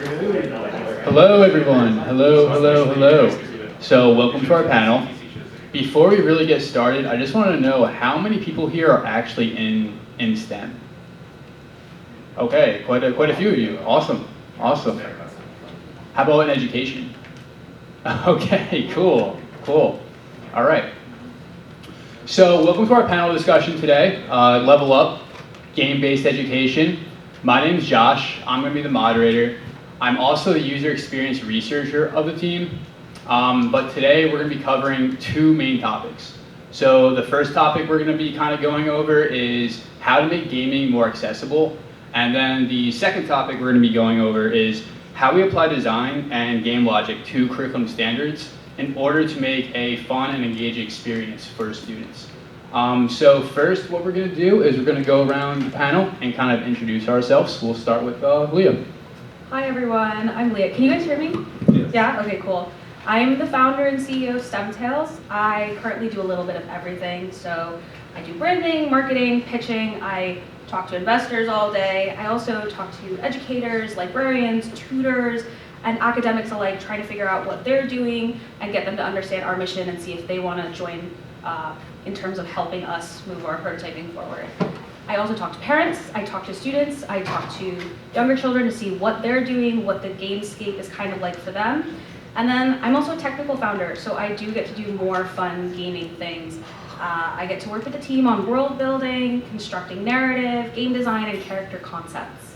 Hello, everyone. Hello. So, welcome to our panel. Before we really get started, I just want to know how many people here are actually in STEM. Okay, quite a few of you. Awesome. How about in education? Okay, cool. All right. So, welcome to our panel discussion today. Level Up, Game-Based Education. My name is Josh. I'm going to be the moderator. I'm also the user experience researcher of the team. But today we're going to be covering two main topics. So the first topic we're going to be kind of going over is how to make gaming more accessible. And then the second topic we're going to be going over is how we apply design and game logic to curriculum standards in order to make a fun and engaging experience for students. So first what we're going to do is we're going to go around the panel and kind of introduce ourselves. We'll start with Leah. Hi everyone, I'm Leah. Can you guys hear me? Yes. Yeah? Okay, cool. I'm the founder and CEO of STEM Tales. I currently do a little bit of everything. So I do branding, marketing, pitching. I talk to investors all day. I also talk to educators, librarians, tutors, and academics alike, trying to figure out what they're doing and get them to understand our mission and see if they want to join in terms of helping us move our prototyping forward. I also talk to parents, I talk to students, I talk to younger children to see what they're doing, what the gamescape is kind of like for them. And then I'm also a technical founder, so I do get to do more fun gaming things. I get to work with the team on world building, constructing narrative, game design, and character concepts.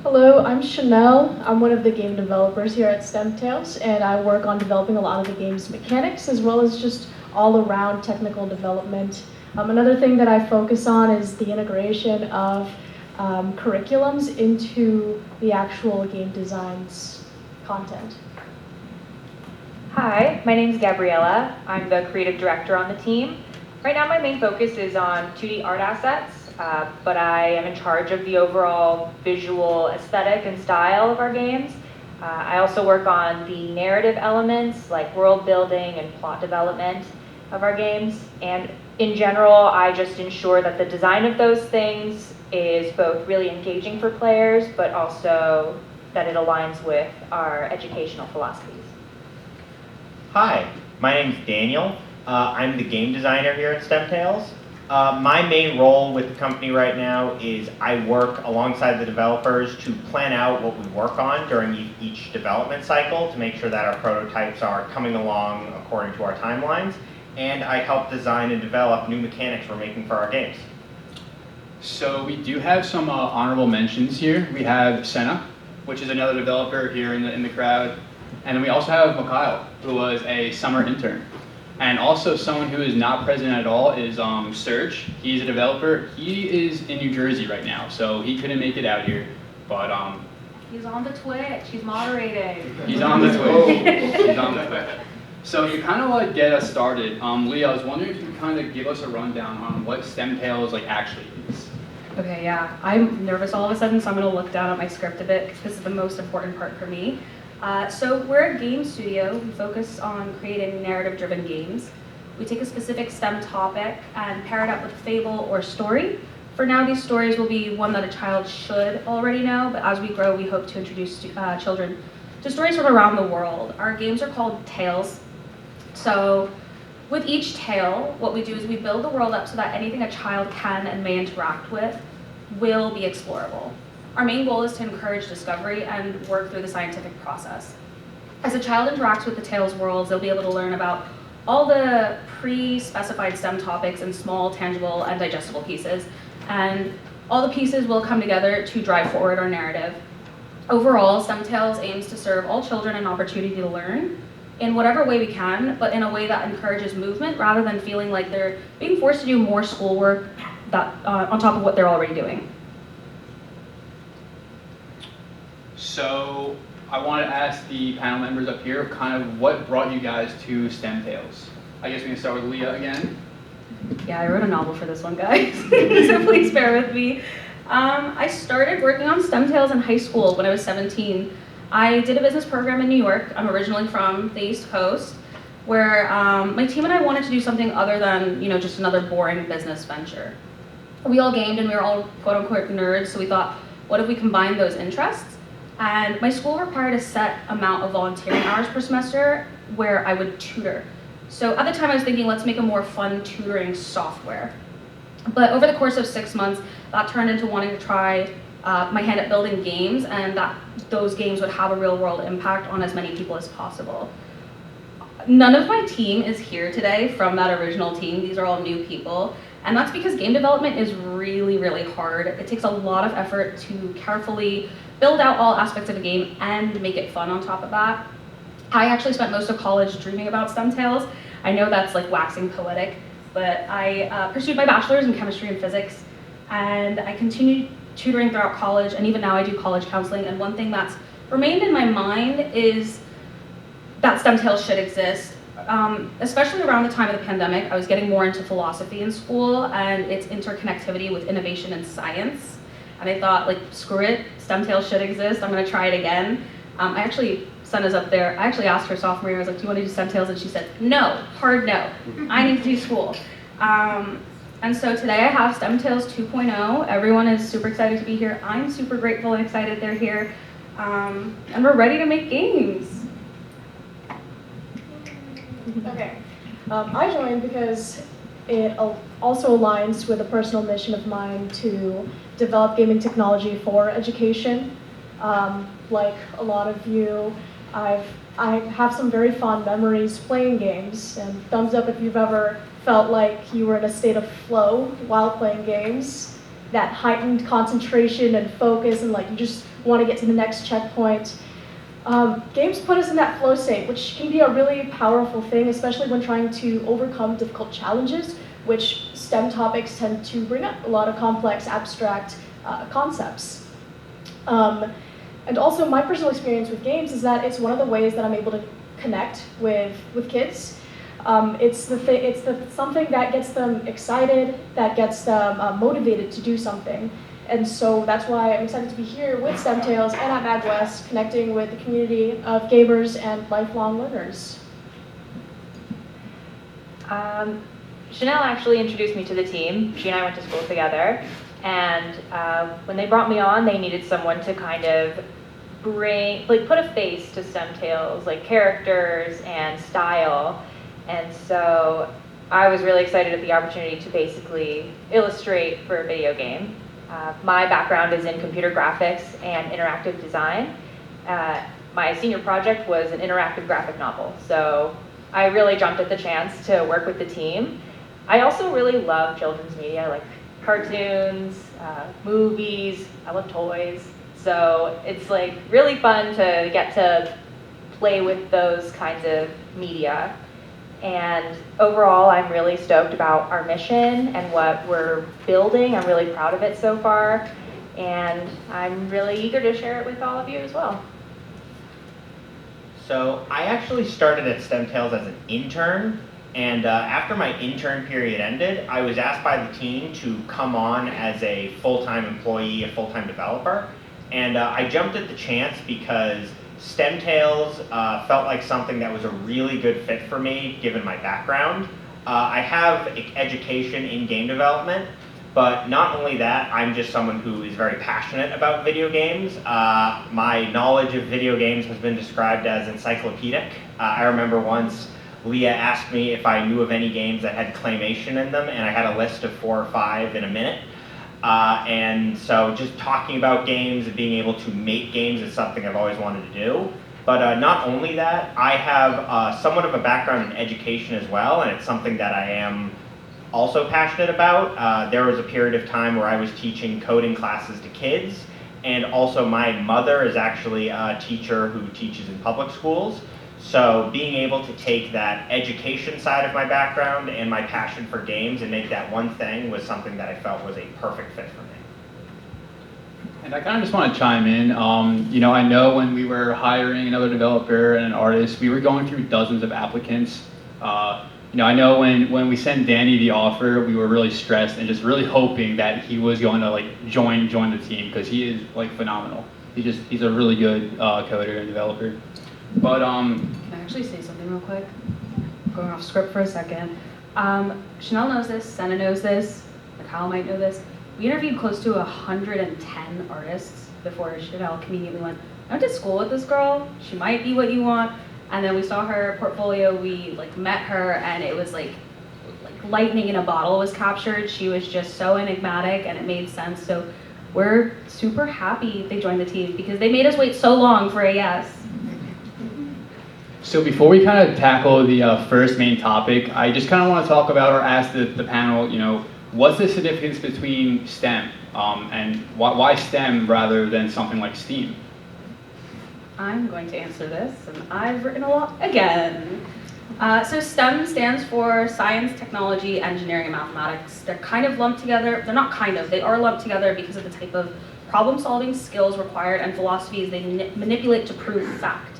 Hello, I'm Chanel. I'm one of the game developers here at STEM Tales, and I work on developing a lot of the game's mechanics as well as just all around technical development. Another thing that I focus on is the integration of curriculums into the actual game design's content. Hi, my name is Gabriella. I'm the creative director on the team. Right now my main focus is on 2D art assets, but I am in charge of the overall visual aesthetic and style of our games. I also work on the narrative elements like world building and plot development of our games. And in general, I just ensure that the design of those things is both really engaging for players, but also that it aligns with our educational philosophies. Hi, my name's Daniel. I'm the game designer here at STEM Tales. My main role with the company right now is I work alongside the developers to plan out what we work on during each development cycle to make sure that our prototypes are coming along according to our timelines. And I help design and develop new mechanics we're making for our games. So we do have some honorable mentions here. We have Senna, which is another developer here in the crowd. And then we also have Mikhail, who was a summer intern. And also someone who is not present at all is Serge. He's a developer. He is in New Jersey right now, so he couldn't make it out here. But He's on the Twitch, he's moderating. He's on the Twitch. So to kind of like get us started, Leah, I was wondering if you could kind of give us a rundown on what STEM Tales like actually is. Okay, yeah. I'm nervous all of a sudden, so I'm going to look down at my script a bit because this is the most important part for me. So we're a game studio. We focus on creating narrative-driven games. We take a specific STEM topic and pair it up with a fable or story. For now, these stories will be one that a child should already know, but as we grow, we hope to introduce children to stories from around the world. Our games are called Tales. So with each tale, what we do is we build the world up so that anything a child can and may interact with will be explorable. Our main goal is to encourage discovery and work through the scientific process. As a child interacts with the Tales worlds, they'll be able to learn about all the pre-specified STEM topics in small, tangible, and digestible pieces. And all the pieces will come together to drive forward our narrative. Overall, STEM Tales aims to serve all children an opportunity to learn in whatever way we can, but in a way that encourages movement rather than feeling like they're being forced to do more schoolwork on top of what they're already doing. So I want to ask the panel members up here kind of what brought you guys to STEM Tales. I guess we can start with Leah again. Yeah, I wrote a novel for this one, guys, so please bear with me. I started working on STEM Tales in high school when I was 17. I did a business program in New York. I'm originally from the East Coast, where my team and I wanted to do something other than, just another boring business venture. We all gamed and we were all quote unquote nerds, so we thought, what if we combine those interests? And my school required a set amount of volunteering hours per semester where I would tutor. So at the time I was thinking, let's make a more fun tutoring software. But over the course of 6 months, that turned into wanting to try my hand at building games, and that those games would have a real world impact on as many people as possible. None of my team is here today from that original team. These are all new people. And that's because game development is really, really hard. It takes a lot of effort to carefully build out all aspects of a game and make it fun on top of that. I actually spent most of college dreaming about STEM Tales. I know that's like waxing poetic, but I pursued my bachelor's in chemistry and physics, and I continued tutoring throughout college, and even now I do college counseling. And one thing that's remained in my mind is that STEM Tales should exist. Especially around the time of the pandemic, I was getting more into philosophy in school and its interconnectivity with innovation and science. And I thought, like, screw it, STEM Tales should exist, I'm gonna try it again. I actually, Senna's up there, I actually asked her sophomore year, I was like, do you wanna do STEM Tales? And she said, no, hard no, I need to do school. And so today I have STEM Tales 2.0. Everyone is super excited to be here. I'm super grateful and excited they're here. And we're ready to make games. Okay. I joined because it also aligns with a personal mission of mine to develop gaming technology for education. Like a lot of you, I have some very fond memories playing games, and thumbs up if you've ever felt like you were in a state of flow while playing games. That heightened concentration and focus, and like you just want to get to the next checkpoint. Games put us in that flow state, which can be a really powerful thing, especially when trying to overcome difficult challenges, which STEM topics tend to bring up, a lot of complex, abstract concepts. And also, my personal experience with games is that it's one of the ways that I'm able to connect with kids. It's something that gets them excited, that gets them motivated to do something. And so that's why I'm excited to be here with STEM Tales and at MAGWest, connecting with the community of gamers and lifelong learners. Chanel actually introduced me to the team. She and I went to school together. And when they brought me on, they needed someone to kind of put a face to STEM Tales, like characters and style. And so I was really excited at the opportunity to basically illustrate for a video game. My background is in computer graphics and interactive design. My senior project was an interactive graphic novel, so I really jumped at the chance to work with the team. I also really love children's media, like cartoons, movies, I love toys, so it's like really fun to get to play with those kinds of media. And overall, I'm really stoked about our mission and what we're building. I'm really proud of it so far, and I'm really eager to share it with all of you as well. So I actually started at STEM Tales as an intern, and after my intern period ended, I was asked by the team to come on as a full-time employee, a full-time developer, and I jumped at the chance because STEM Tales felt like something that was a really good fit for me, given my background. I have education in game development, but not only that, I'm just someone who is very passionate about video games. My knowledge of video games has been described as encyclopedic. I remember once Leah asked me if I knew of any games that had claymation in them, and I had a list of 4 or 5 in a minute. And so just talking about games and being able to make games is something I've always wanted to do. But not only that, I have somewhat of a background in education as well, and it's something that I am also passionate about. There was a period of time where I was teaching coding classes to kids, and also my mother is actually a teacher who teaches in public schools. So being able to take that education side of my background and my passion for games and make that one thing was something that I felt was a perfect fit for me. And I kind of just want to chime in. I know when we were hiring another developer and an artist, we were going through dozens of applicants. I know when we sent Danny the offer, we were really stressed and just really hoping that he was going to join the team, because he is phenomenal. He's a really good coder and developer. But can I actually say something real quick? Going off script for a second. Chanel knows this, Senna knows this, Mikhail might know this. We interviewed close to 110 artists before Chanel conveniently went, I went to school with this girl, she might be what you want. And then we saw her portfolio, we like met her, and it was like lightning in a bottle was captured. She was just so enigmatic and it made sense. So we're super happy they joined the team because they made us wait so long for a yes. So before we kind of tackle the first main topic, I just kind of want to talk about or ask the panel, what's the significance between STEM and why STEM rather than something like STEAM? I'm going to answer this, and I've written a lot again. So STEM stands for science, technology, engineering, and mathematics. They're kind of lumped together. They're not kind of, they are lumped together because of the type of problem-solving skills required and philosophies they manipulate to prove fact.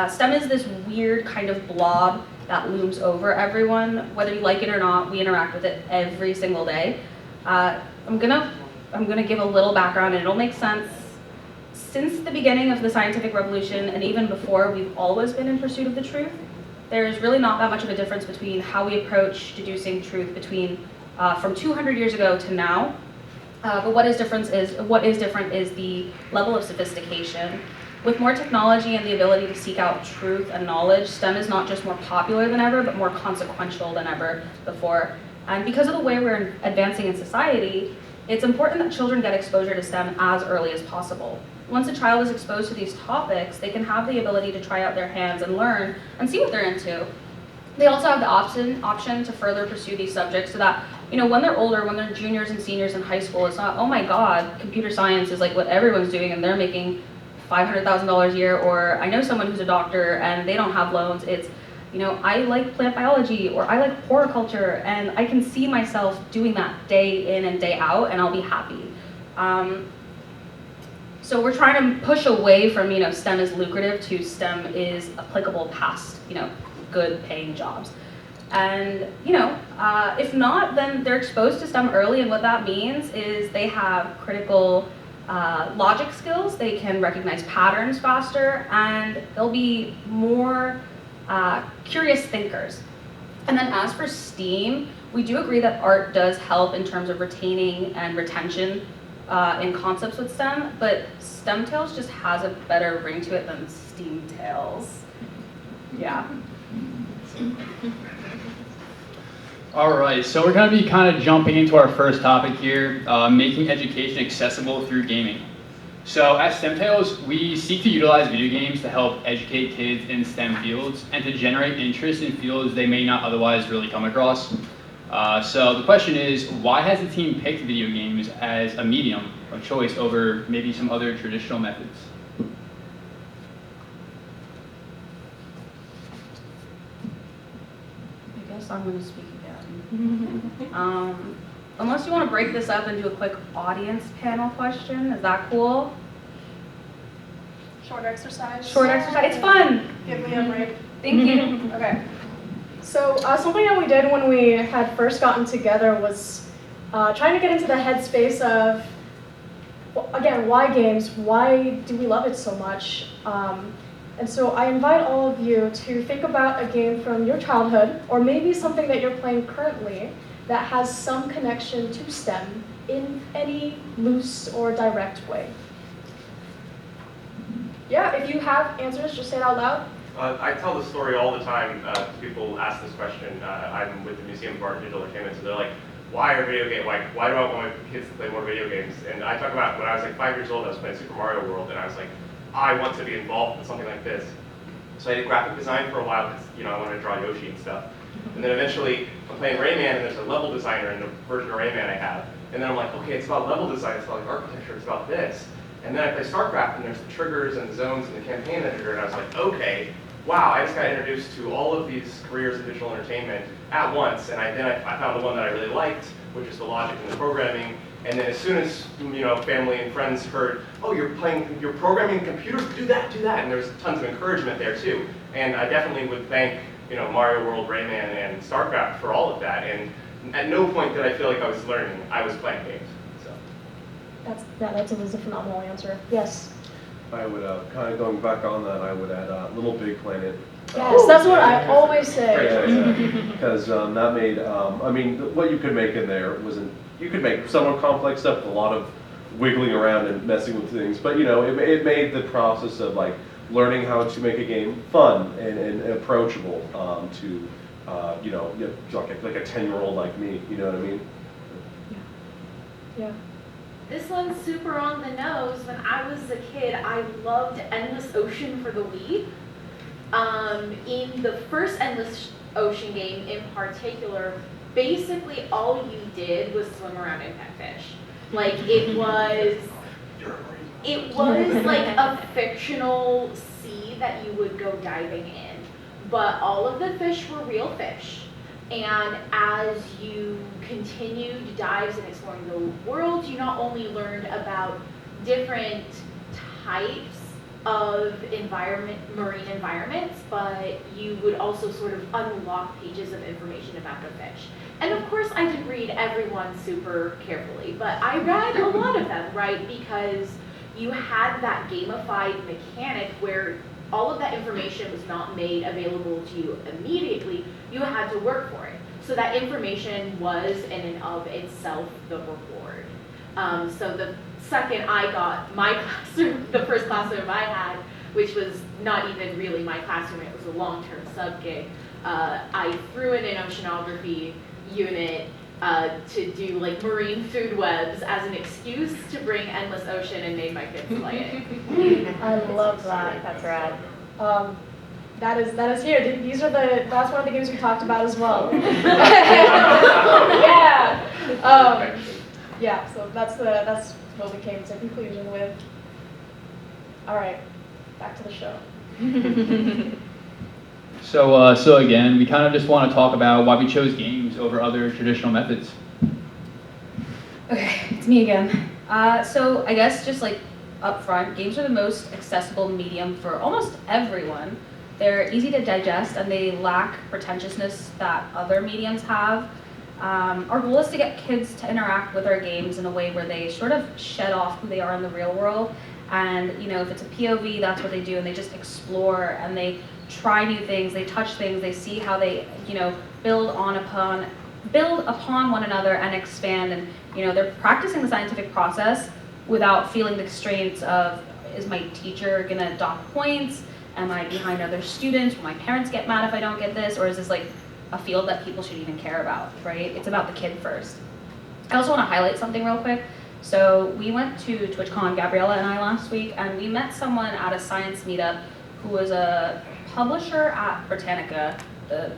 STEM is this weird kind of blob that looms over everyone. Whether you like it or not, we interact with it every single day. I'm gonna give a little background and it'll make sense. Since the beginning of the scientific revolution, and even before, we've always been in pursuit of the truth. There's really not that much of a difference between how we approach deducing truth from 200 years ago to now. But what is different is the level of sophistication. With more technology and the ability to seek out truth and knowledge, STEM is not just more popular than ever, but more consequential than ever before. And because of the way we're advancing in society, it's important that children get exposure to STEM as early as possible. Once a child is exposed to these topics, they can have the ability to try out their hands and learn and see what they're into. They also have the option to further pursue these subjects so that, when they're older, when they're juniors and seniors in high school, it's not, oh my God, computer science is like what everyone's doing and they're making $500,000 a year, or I know someone who's a doctor and they don't have loans. It's, I like plant biology or I like horticulture and I can see myself doing that day in and day out and I'll be happy. So we're trying to push away from, STEM is lucrative to STEM is applicable past, good paying jobs. And, if not, then they're exposed to STEM early, and what that means is they have critical logic skills, they can recognize patterns faster, and they'll be more curious thinkers. And then as for STEAM, we do agree that art does help in terms of retaining and retention in concepts with STEM, but STEM Tales just has a better ring to it than STEAM Tales. Yeah. All right, so we're going to be kind of jumping into our first topic here, making education accessible through gaming. So at STEM Tales, we seek to utilize video games to help educate kids in STEM fields and to generate interest in fields they may not otherwise really come across. So the question is, why has the team picked video games as a medium of choice over maybe some other traditional methods? I guess I'm going to speak again. Unless you want to break this up and do a quick audience panel question, is that cool? Short exercise. Short exercise, it's fun. Give me a break. Thank you. Okay. So something that we did when we had first gotten together was trying to get into the headspace of, again, why games? Why do we love it so much? And so I invite all of you to think about a game from your childhood, or maybe something that you're playing currently that has some connection to STEM in any loose or direct way. Yeah, if you have answers, just say it out loud. I tell the story all the time. People ask this question. I'm with the Museum of Art and Digital Entertainment, so they're like, why are video games, why do I want my kids to play more video games? And I talk about when I was like 5 years old, I was playing Super Mario World, and I was like, I want to be involved in something like this. So I did graphic design for a while because I wanted to draw Yoshi and stuff. And then eventually I'm playing Rayman and there's a level designer in the version of Rayman I have. And then I'm like, okay, it's about level design, it's about like architecture, it's about this. And then I play StarCraft and there's the triggers and the zones and the campaign editor, and I was like, okay, wow, I just got introduced to all of these careers in digital entertainment at once. And I found the one that I really liked, which is the logic and the programming. And then as soon as family and friends heard, oh, you're programming computers, do that, and there's tons of encouragement there too. And I definitely would thank Mario World, Rayman, and StarCraft for all of that. And at no point did I feel like I was learning. I was playing games. So That was a phenomenal answer. Yes. I would kind of going back on that. I would add Little Big Planet. Yes, that's what I always say. Yeah, because that made. I mean, what you could make in there wasn't. You could make somewhat complex stuff with a lot of wiggling around and messing with things, but you know, it made the process of like learning how to make a game fun and approachable to you know, like a 10-year-old like me. You know what I mean? Yeah. This one's super on the nose. When I was a kid, I loved Endless Ocean for the Wii. In the first Endless Ocean game in particular, basically all you did was swim around and pet fish. Like it was like a fictional sea that you would go diving in, but all of the fish were real fish. And as you continued dives and exploring the world, you not only learned about different types of marine environments, but you would also sort of unlock pages of information about the fish. And of course, I didn't read every one super carefully, but I read a lot of them, right? Because you had that gamified mechanic where all of that information was not made available to you immediately. You had to work for it. So that information was in and of itself the reward. So the second I got my classroom, the first classroom I had, which was not even really my classroom, it was a long-term sub-gig, I threw in an oceanography unit to do like marine food webs as an excuse to bring Endless Ocean and made my kids play it. I love that. That's rad. That is here. These are that's one of the games we talked about as well. Yeah. Yeah. So that's what we came to a conclusion with. All right, back to the show. So again, we kind of just want to talk about why we chose games over other traditional methods. Okay, it's me again. So I guess just like up front, games are the most accessible medium for almost everyone. They're easy to digest and they lack pretentiousness that other mediums have. Our goal is to get kids to interact with our games in a way where they sort of shed off who they are in the real world. And you know, if it's a POV, that's what they do, and they just explore and they try new things, they touch things, they see how they, you know, build upon one another and expand, and you know, they're practicing the scientific process without feeling the constraints of, is my teacher gonna dock points? Am I behind other students? Will my parents get mad if I don't get this? Or is this like a field that people should even care about, right? It's about the kid first. I also want to highlight something real quick. So we went to TwitchCon, Gabriella and I, last week, and we met someone at a science meetup who was a publisher at Britannica, the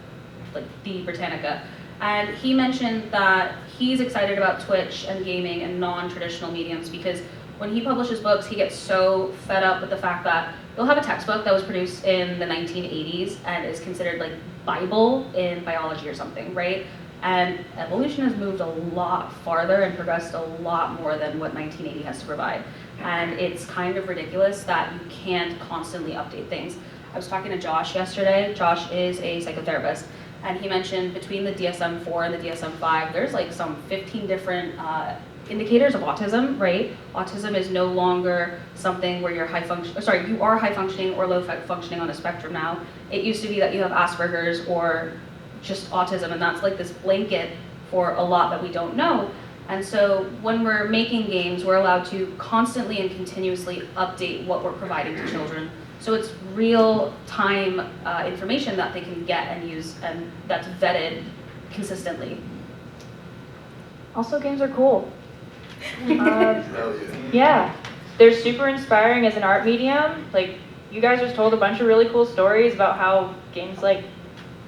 Britannica, and he mentioned that he's excited about Twitch and gaming and non-traditional mediums because when he publishes books, he gets so fed up with the fact that you'll have a textbook that was produced in the 1980s and is considered like Bible in biology or something, right? And evolution has moved a lot farther and progressed a lot more than what 1980 has to provide. And it's kind of ridiculous that you can't constantly update things. I was talking to Josh yesterday. Josh is a psychotherapist, and he mentioned between the DSM-4 and the DSM-5, there's like some 15 different indicators of autism, right? Autism is no longer something where you're you are high functioning or low functioning on a spectrum now. It used to be that you have Asperger's or just autism, and that's like this blanket for a lot that we don't know. And so when we're making games, we're allowed to constantly and continuously update what we're providing to children. So it's real-time information that they can get and use, and that's vetted consistently. Also, games are cool. Yeah, they're super inspiring as an art medium. Like, you guys just told a bunch of really cool stories about how games like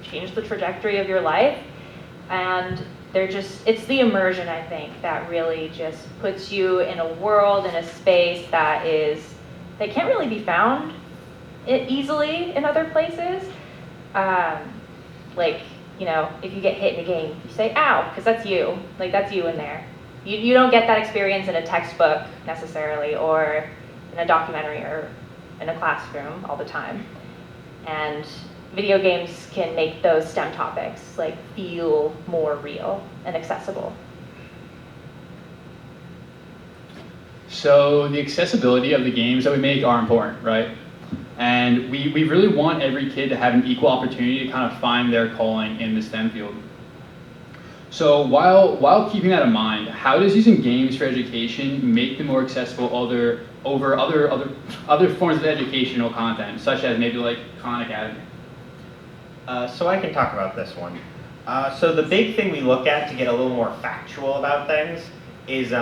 change the trajectory of your life, and it's the immersion, I think, that really just puts you in a world, in a space that can't really be found easily in other places. Like, you know, if you get hit in a game, you say, ow, because that's you. Like, that's you in there. You don't get that experience in a textbook necessarily, or in a documentary, or in a classroom all the time. And video games can make those STEM topics like feel more real and accessible. So the accessibility of the games that we make are important, right? And we really want every kid to have an equal opportunity to kind of find their calling in the STEM field. So while keeping that in mind, how does using games for education make them more accessible over other forms of educational content, such as maybe like Khan Academy? So I can talk about this one. So the big thing we look at to get a little more factual about things is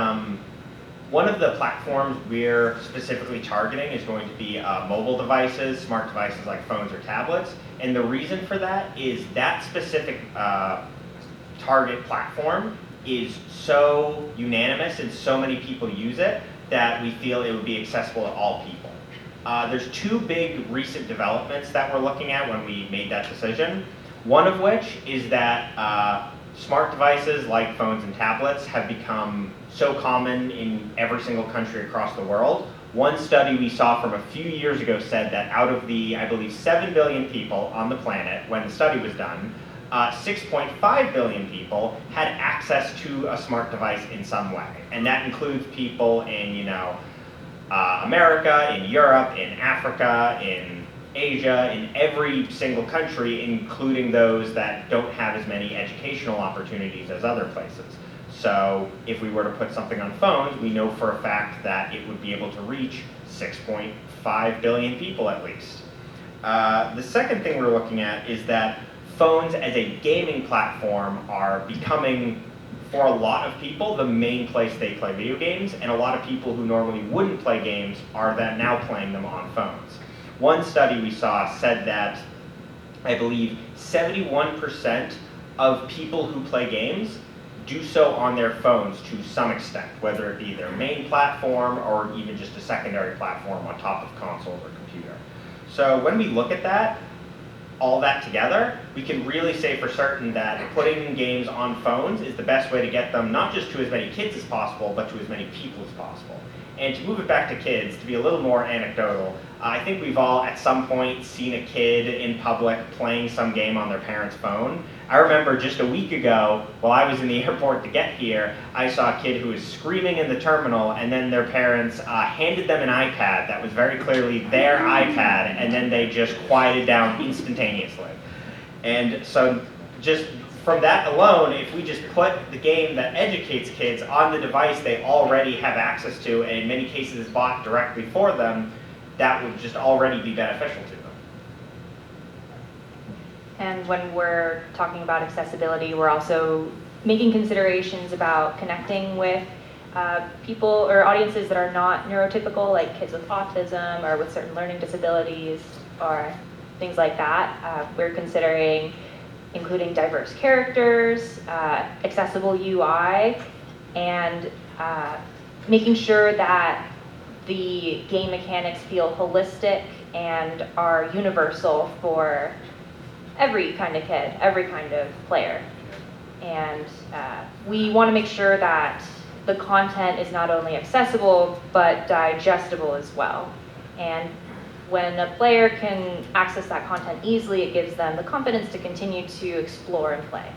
one of the platforms we're specifically targeting is going to be mobile devices, smart devices like phones or tablets. And the reason for that is that specific target platform is so unanimous and so many people use it that we feel it would be accessible to all people. There's two big recent developments that we're looking at when we made that decision. One of which is that smart devices like phones and tablets have become so common in every single country across the world. One study we saw from a few years ago said that out of the, I believe, 7 billion people on the planet when the study was done, 6.5 billion people had access to a smart device in some way. And that includes people in, America, in Europe, in Africa, in Asia, in every single country, including those that don't have as many educational opportunities as other places. So if we were to put something on phones, we know for a fact that it would be able to reach 6.5 billion people at least. The second thing we're looking at is that phones as a gaming platform are becoming, for a lot of people, the main place they play video games, and a lot of people who normally wouldn't play games are now playing them on phones. One study we saw said that, I believe, 71% of people who play games do so on their phones to some extent, whether it be their main platform or even just a secondary platform on top of consoles or computer. So when we look at that, all that together, we can really say for certain that putting games on phones is the best way to get them not just to as many kids as possible, but to as many people as possible. And to move it back to kids, to be a little more anecdotal, I think we've all at some point seen a kid in public playing some game on their parent's phone. I remember just a week ago, while I was in the airport to get here, I saw a kid who was screaming in the terminal, and then their parents handed them an iPad that was very clearly their iPad, and then they just quieted down instantaneously. And so just from that alone, if we just put the game that educates kids on the device they already have access to, and in many cases is bought directly for them, that would just already be beneficial to them. And when we're talking about accessibility, we're also making considerations about connecting with people or audiences that are not neurotypical, like kids with autism or with certain learning disabilities or things like that. We're considering including diverse characters, accessible UI, and making sure that the game mechanics feel holistic and are universal for every kind of kid, every kind of player. And we want to make sure that the content is not only accessible, but digestible as well. And when a player can access that content easily, it gives them the confidence to continue to explore and play.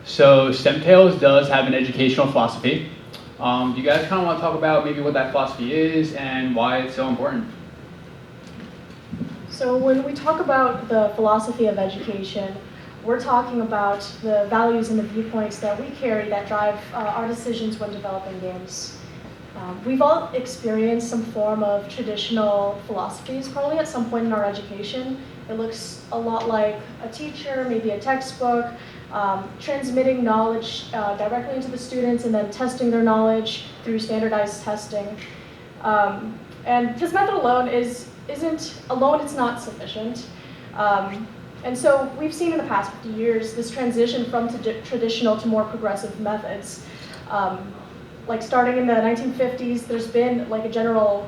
So STEMTales does have an educational philosophy. Do you guys kind of want to talk about maybe what that philosophy is and why it's so important? So when we talk about the philosophy of education, we're talking about the values and the viewpoints that we carry that drive our decisions when developing games. We've all experienced some form of traditional philosophies probably at some point in our education. It looks a lot like a teacher, maybe a textbook, transmitting knowledge directly into the students and then testing their knowledge through standardized testing. And this method alone it's not sufficient. And so we've seen in the past 50 years this transition from traditional to more progressive methods. Like starting in the 1950s, there's been like a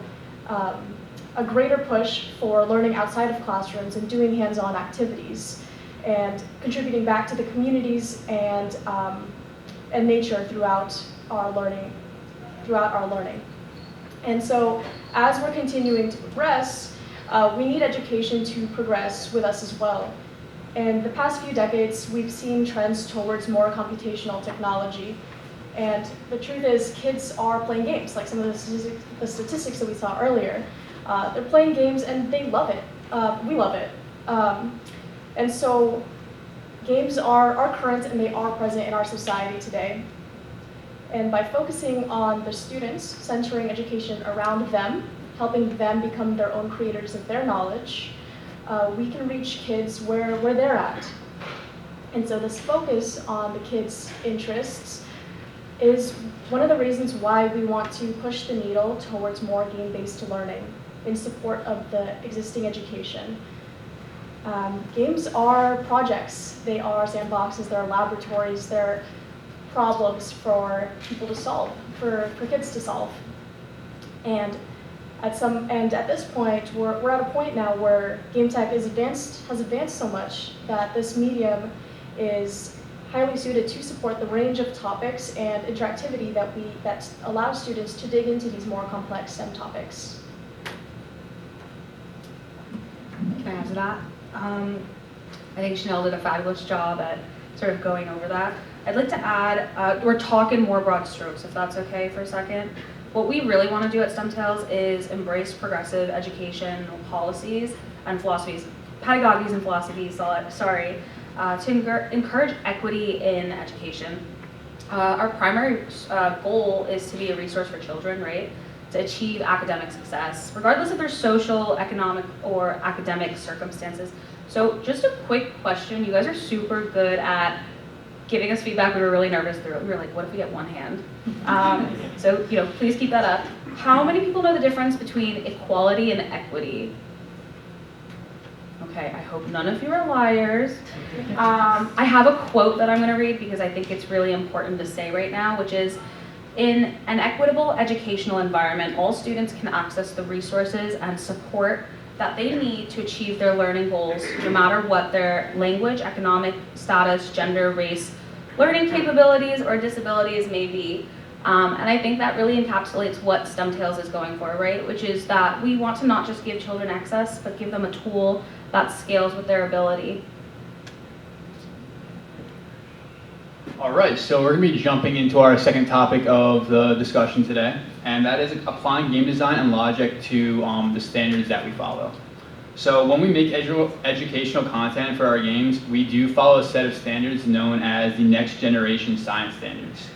greater push for learning outside of classrooms and doing hands-on activities and contributing back to the communities and nature throughout our learning. And so as we're continuing to progress, we need education to progress with us as well. In the past few decades, we've seen trends towards more computational technology. And the truth is, kids are playing games, like some of the statistics that we saw earlier. They're playing games and they love it. We love it. And so games are current and they are present in our society today. And by focusing on the students, centering education around them, helping them become their own creators of their knowledge, we can reach kids where they're at. And so this focus on the kids' interests is one of the reasons why we want to push the needle towards more game-based learning in support of the existing education. Games are projects, they are sandboxes, they're laboratories, they're problems for people to solve, for kids to solve. And at this point, we're at a point now where game tech has advanced so much that this medium is highly suited to support the range of topics and interactivity that allows students to dig into these more complex STEM topics. Can I add to that? I think Chanel did a fabulous job at sort of going over that. I'd like to add, we're talking more broad strokes, if that's okay for a second. What we really want to do at STEMtails is embrace progressive educational policies and philosophies, pedagogies and philosophies, to encourage equity in education. Our primary goal is to be a resource for children, right? To achieve academic success, regardless of their social, economic, or academic circumstances. So just a quick question. You guys are super good at giving us feedback. We were really nervous through it. We were like, what if we get one hand? So please keep that up. How many people know the difference between equality and equity? Okay, I hope none of you are liars. I have a quote that I'm going to read because I think it's really important to say right now, which is, in an equitable educational environment, all students can access the resources and support that they need to achieve their learning goals, no matter what their language, economic status, gender, race, learning capabilities, or disabilities may be. And I think that really encapsulates what STEMtails is going for, right? Which is that we want to not just give children access, but give them a tool that scales with their ability. All right, so we're going to be jumping into our second topic of the discussion today, and that is applying game design and logic to the standards that we follow. So when we make educational content for our games, we do follow a set of standards known as the Next Generation Science Standards.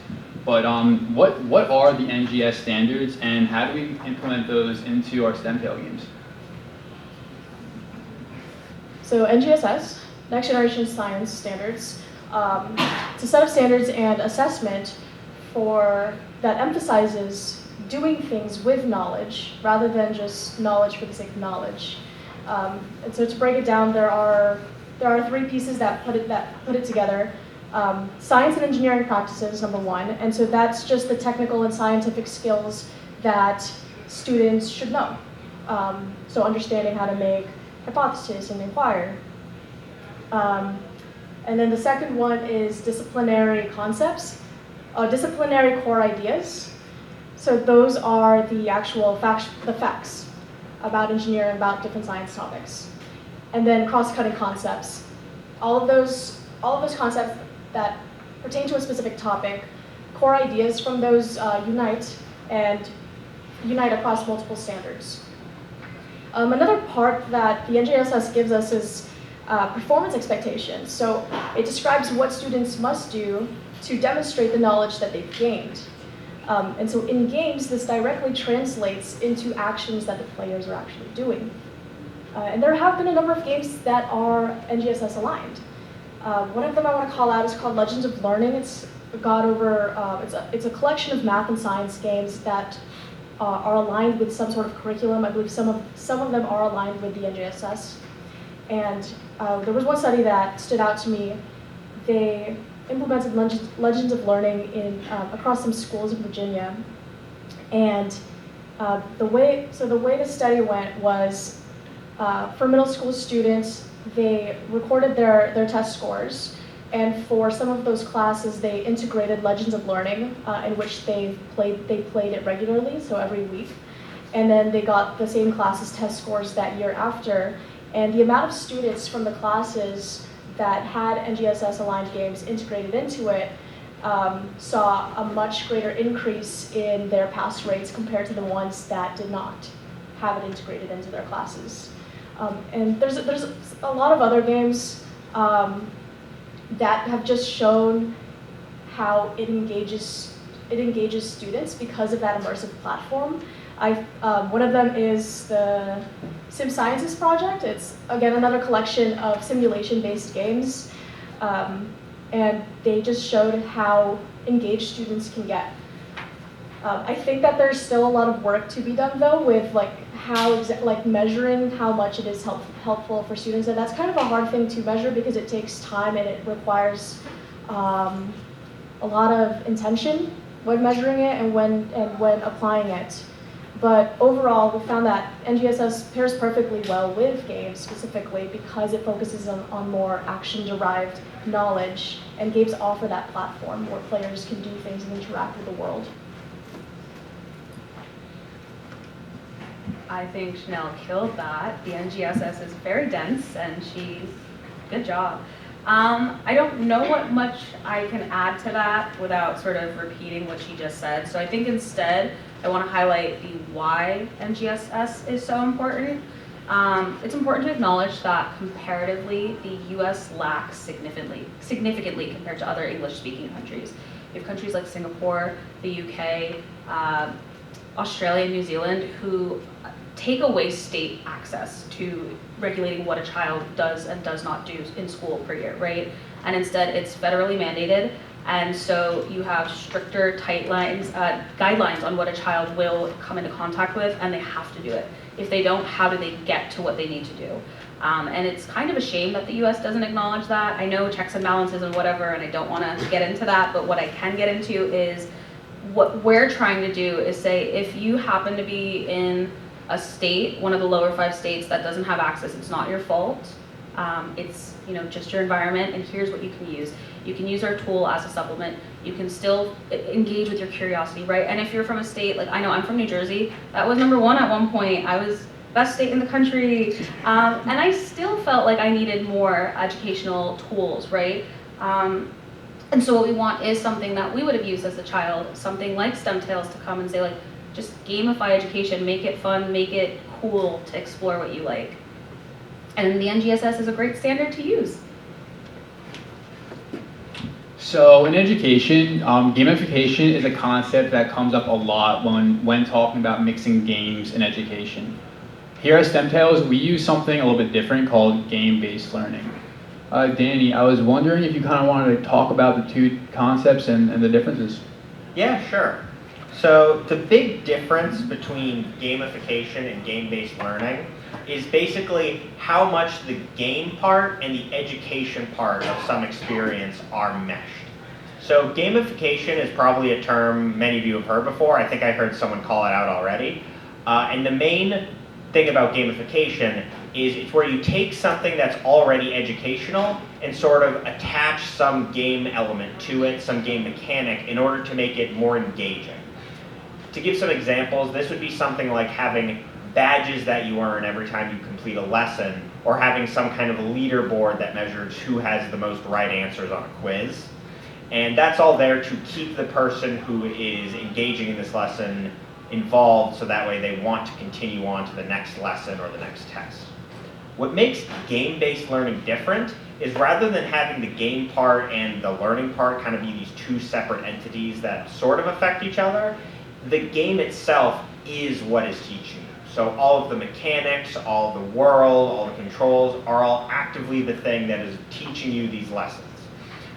But what are the NGS standards, and how do we implement those into our STEMtail games? So NGSS, Next Generation Science Standards, it's a set of standards and assessment that emphasizes doing things with knowledge rather than just knowledge for the sake of knowledge. And so to break it down, there are three pieces that put it together. Science and engineering practices, number one, and so that's just the technical and scientific skills that students should know. So understanding how to make hypotheses and inquire. And then the second one is disciplinary concepts, disciplinary core ideas. So those are the actual facts about engineering, about different science topics. And then cross-cutting concepts. All of those concepts that pertain to a specific topic, core ideas from those unite across multiple standards. Another part that the NGSS gives us is performance expectations. So it describes what students must do to demonstrate the knowledge that they've gained. And so in games, this directly translates into actions that the players are actually doing. And there have been a number of games that are NGSS aligned. One of them I want to call out is called Legends of Learning. It's a collection of math and science games that are aligned with some sort of curriculum. I believe some of them are aligned with the NGSS. And there was one study that stood out to me. They implemented Legends of Learning across some schools in Virginia. And the way the study went was for middle school students, they recorded their test scores. And for some of those classes, they integrated Legends of Learning, in which they played it regularly, so every week. And then they got the same class's test scores that year after. And the amount of students from the classes that had NGSS aligned games integrated into it saw a much greater increase in their pass rates compared to the ones that did not have it integrated into their classes. And there's a lot of other games that have just shown how it engages students because of that immersive platform. One of them is the Sim Sciences project. It's, again, another collection of simulation-based games, and they just showed how engaged students can get. I think that there's still a lot of work to be done, though, with measuring how much it is helpful for students, and that's kind of a hard thing to measure because it takes time and it requires a lot of intention when measuring it and when applying it. But overall, we found that NGSS pairs perfectly well with games specifically because it focuses on more action-derived knowledge, and games offer that platform where players can do things and interact with the world. I think Chanel killed that. The NGSS is very dense, and good job. I don't know what much I can add to that without sort of repeating what she just said. So I think instead, I want to highlight the why NGSS is so important. It's important to acknowledge that comparatively, the US lacks significantly compared to other English-speaking countries. You have countries like Singapore, the UK, Australia, and New Zealand, who take away state access to regulating what a child does and does not do in school per year, right? And instead, it's federally mandated, and so you have stricter, guidelines on what a child will come into contact with, and they have to do it. If they don't, how do they get to what they need to do? And it's kind of a shame that the US doesn't acknowledge that. I know checks and balances and whatever, and I don't want to get into that, but what I can get into is what we're trying to do is say, if you happen to be in a state, one of the lower 5 states that doesn't have access, it's not your fault. It's just your environment, and here's what you can use. You can use our tool as a supplement. You can still engage with your curiosity, right? And if you're from a state, like I know I'm from New Jersey, that was #1 at one point. I was best state in the country, and I still felt like I needed more educational tools, right? And so what we want is something that we would have used as a child, something like STEM Tales to come and say, like, just gamify education, make it fun, make it cool to explore what you like. And the NGSS is a great standard to use. So in education, gamification is a concept that comes up a lot when talking about mixing games and education. Here at STEM Tales, we use something a little bit different called game-based learning. Danny, I was wondering if you kind of wanted to talk about the two concepts and the differences. Yeah, sure. So the big difference between gamification and game-based learning is basically how much the game part and the education part of some experience are meshed. So gamification is probably a term many of you have heard before. I think I heard someone call it out already. And the main thing about gamification is it's where you take something that's already educational and sort of attach some game element to it, some game mechanic, in order to make it more engaging. To give some examples, this would be something like having badges that you earn every time you complete a lesson, or having some kind of leaderboard that measures who has the most right answers on a quiz. And that's all there to keep the person who is engaging in this lesson involved, so that way they want to continue on to the next lesson or the next test. What makes game-based learning different is rather than having the game part and the learning part kind of be these two separate entities that sort of affect each other, the game itself is what is teaching you. So all of the mechanics, all of the world, all the controls are all actively the thing that is teaching you these lessons.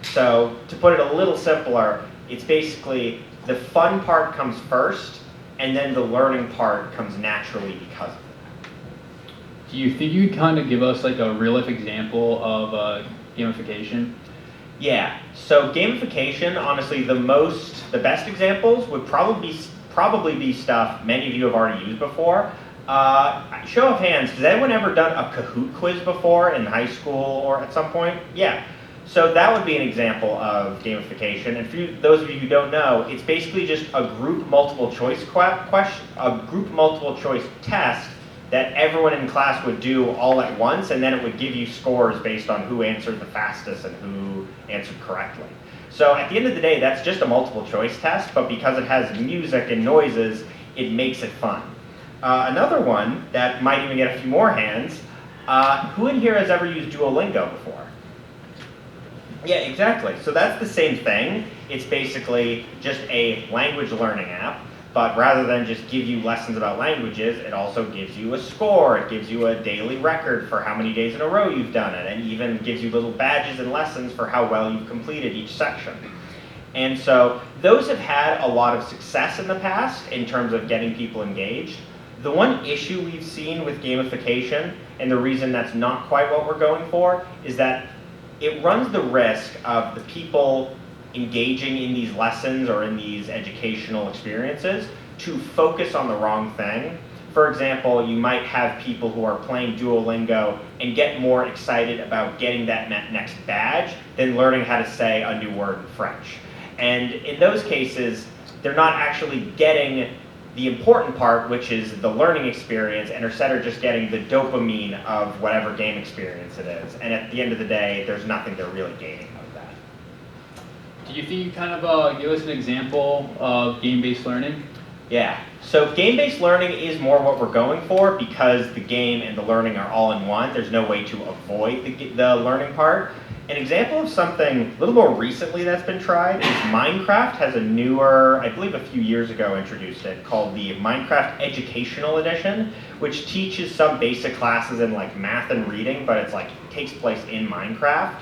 So to put it a little simpler, it's basically the fun part comes first, and then the learning part comes naturally because of it. Do you think you'd kind of give us like a real-life example of gamification? Yeah, so gamification, honestly, the best examples would probably be stuff many of you have already used before. Show of hands, has anyone ever done a Kahoot quiz before in high school or at some point? Yeah. So that would be an example of gamification. And for those of you who don't know, it's basically just a group multiple choice test that everyone in class would do all at once, and then it would give you scores based on who answered the fastest and who answered correctly. So at the end of the day, that's just a multiple choice test, but because it has music and noises, it makes it fun. Another one that might even get a few more hands, who in here has ever used Duolingo before? Yeah, exactly. So that's the same thing. It's basically just a language learning app, but rather than just give you lessons about languages, it also gives you a score. It gives you a daily record for how many days in a row you've done it, and even gives you little badges and lessons for how well you've completed each section. And so those have had a lot of success in the past in terms of getting people engaged. The one issue we've seen with gamification, and the reason that's not quite what we're going for, is that it runs the risk of the people engaging in these lessons or in these educational experiences to focus on the wrong thing. For example, you might have people who are playing Duolingo and get more excited about getting that next badge than learning how to say a new word in French. And in those cases, they're not actually getting the important part, which is the learning experience, and instead are just getting the dopamine of whatever game experience it is. And at the end of the day, there's nothing they're really gaining out of that. Do you think you kind of give us an example of game-based learning? Yeah, so game-based learning is more what we're going for because the game and the learning are all in one. There's no way to avoid the learning part. An example of something a little more recently that's been tried is Minecraft has a newer, I believe a few years ago introduced it, called the Minecraft Educational Edition, which teaches some basic classes in like math and reading, but it's like takes place in Minecraft.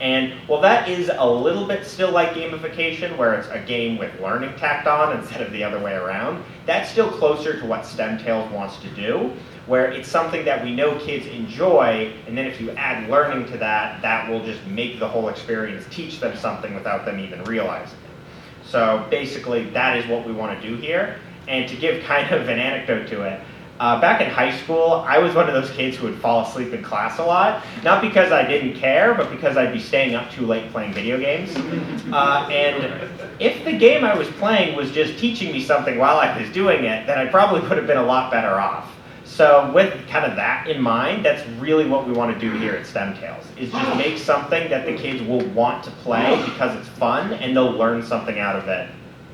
And while that is a little bit still like gamification, where it's a game with learning tacked on instead of the other way around, that's still closer to what STEMTales wants to do, where it's something that we know kids enjoy, and then if you add learning to that, that will just make the whole experience teach them something without them even realizing it. So basically, that is what we want to do here. And to give kind of an anecdote to it, back in high school, I was one of those kids who would fall asleep in class a lot, not because I didn't care, but because I'd be staying up too late playing video games. And if the game I was playing was just teaching me something while I was doing it, then I probably would have been a lot better off. So with kind of that in mind, that's really what we want to do here at STEMTales, is just make something that the kids will want to play because it's fun, and they'll learn something out of it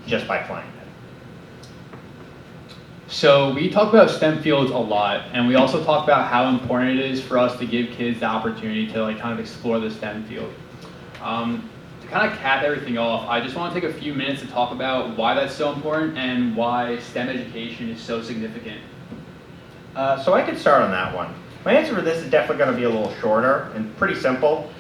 just by playing it. So we talk about STEM fields a lot, and we also talk about how important it is for us to give kids the opportunity to like kind of explore the STEM field. To kind of cap everything off, I just want to take a few minutes to talk about why that's so important and why STEM education is so significant. So I could start on that one. My answer for this is definitely going to be a little shorter and pretty simple.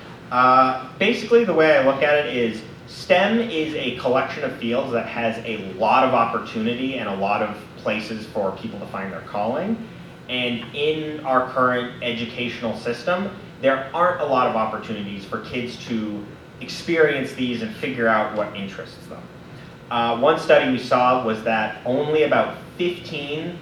Basically, the way I look at it is STEM is a collection of fields that has a lot of opportunity and a lot of places for people to find their calling. And in our current educational system, there aren't a lot of opportunities for kids to experience these and figure out what interests them. One study we saw was that only about 15%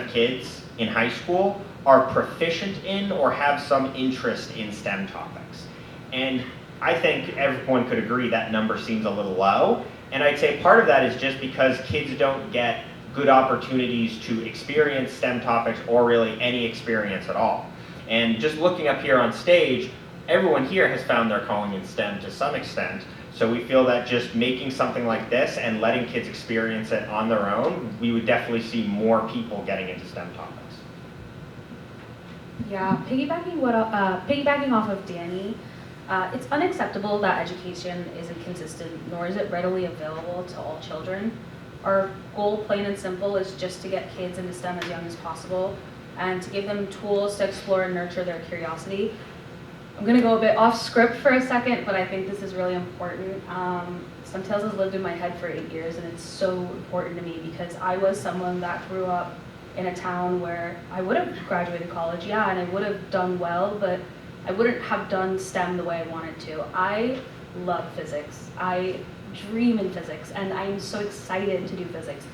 of kids in high school are proficient in or have some interest in STEM topics. And I think everyone could agree that number seems a little low. And I'd say part of that is just because kids don't get good opportunities to experience STEM topics or really any experience at all. And just looking up here on stage, everyone here has found their calling in STEM to some extent. So we feel that just making something like this and letting kids experience it on their own, we would definitely see more people getting into STEM topics. Yeah, piggybacking off of Danny, it's unacceptable that education isn't consistent, nor is it readily available to all children. Our goal, plain and simple, is just to get kids into STEM as young as possible and to give them tools to explore and nurture their curiosity. I'm going to go a bit off script for a second, but I think this is really important. STEMTales has lived in my head for 8 years, and it's so important to me because I was someone that grew up in a town where I would have graduated college, yeah, and I would have done well, but I wouldn't have done STEM the way I wanted to. I love physics. I dream in physics, and I'm so excited to do physics.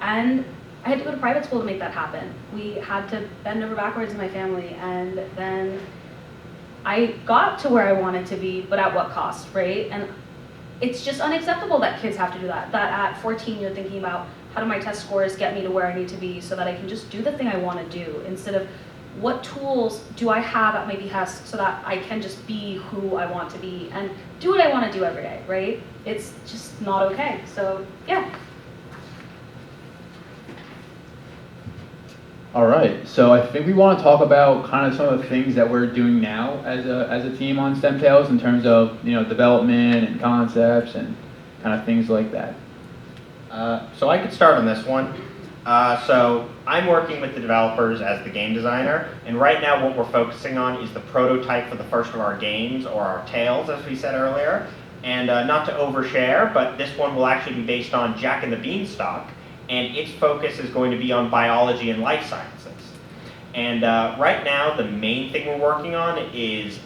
And I had to go to private school to make that happen. We had to bend over backwards in my family, and then I got to where I wanted to be, but at what cost, right? And it's just unacceptable that kids have to do that. That at 14 you're thinking about how do my test scores get me to where I need to be so that I can just do the thing I want to do instead of what tools do I have at my behest so that I can just be who I want to be and do what I want to do every day, right? It's just not okay. So yeah. All right, so I think we want to talk about kind of some of the things that we're doing now as a team on STEM Tales in terms of development and concepts and kind of things like that. So I could start on this one. So I'm working with the developers as the game designer, and right now what we're focusing on is the prototype for the first of our games, or our tales, as we said earlier. And not to overshare, but this one will actually be based on Jack and the Beanstalk, and its focus is going to be on biology and life sciences. And right now, the main thing we're working on is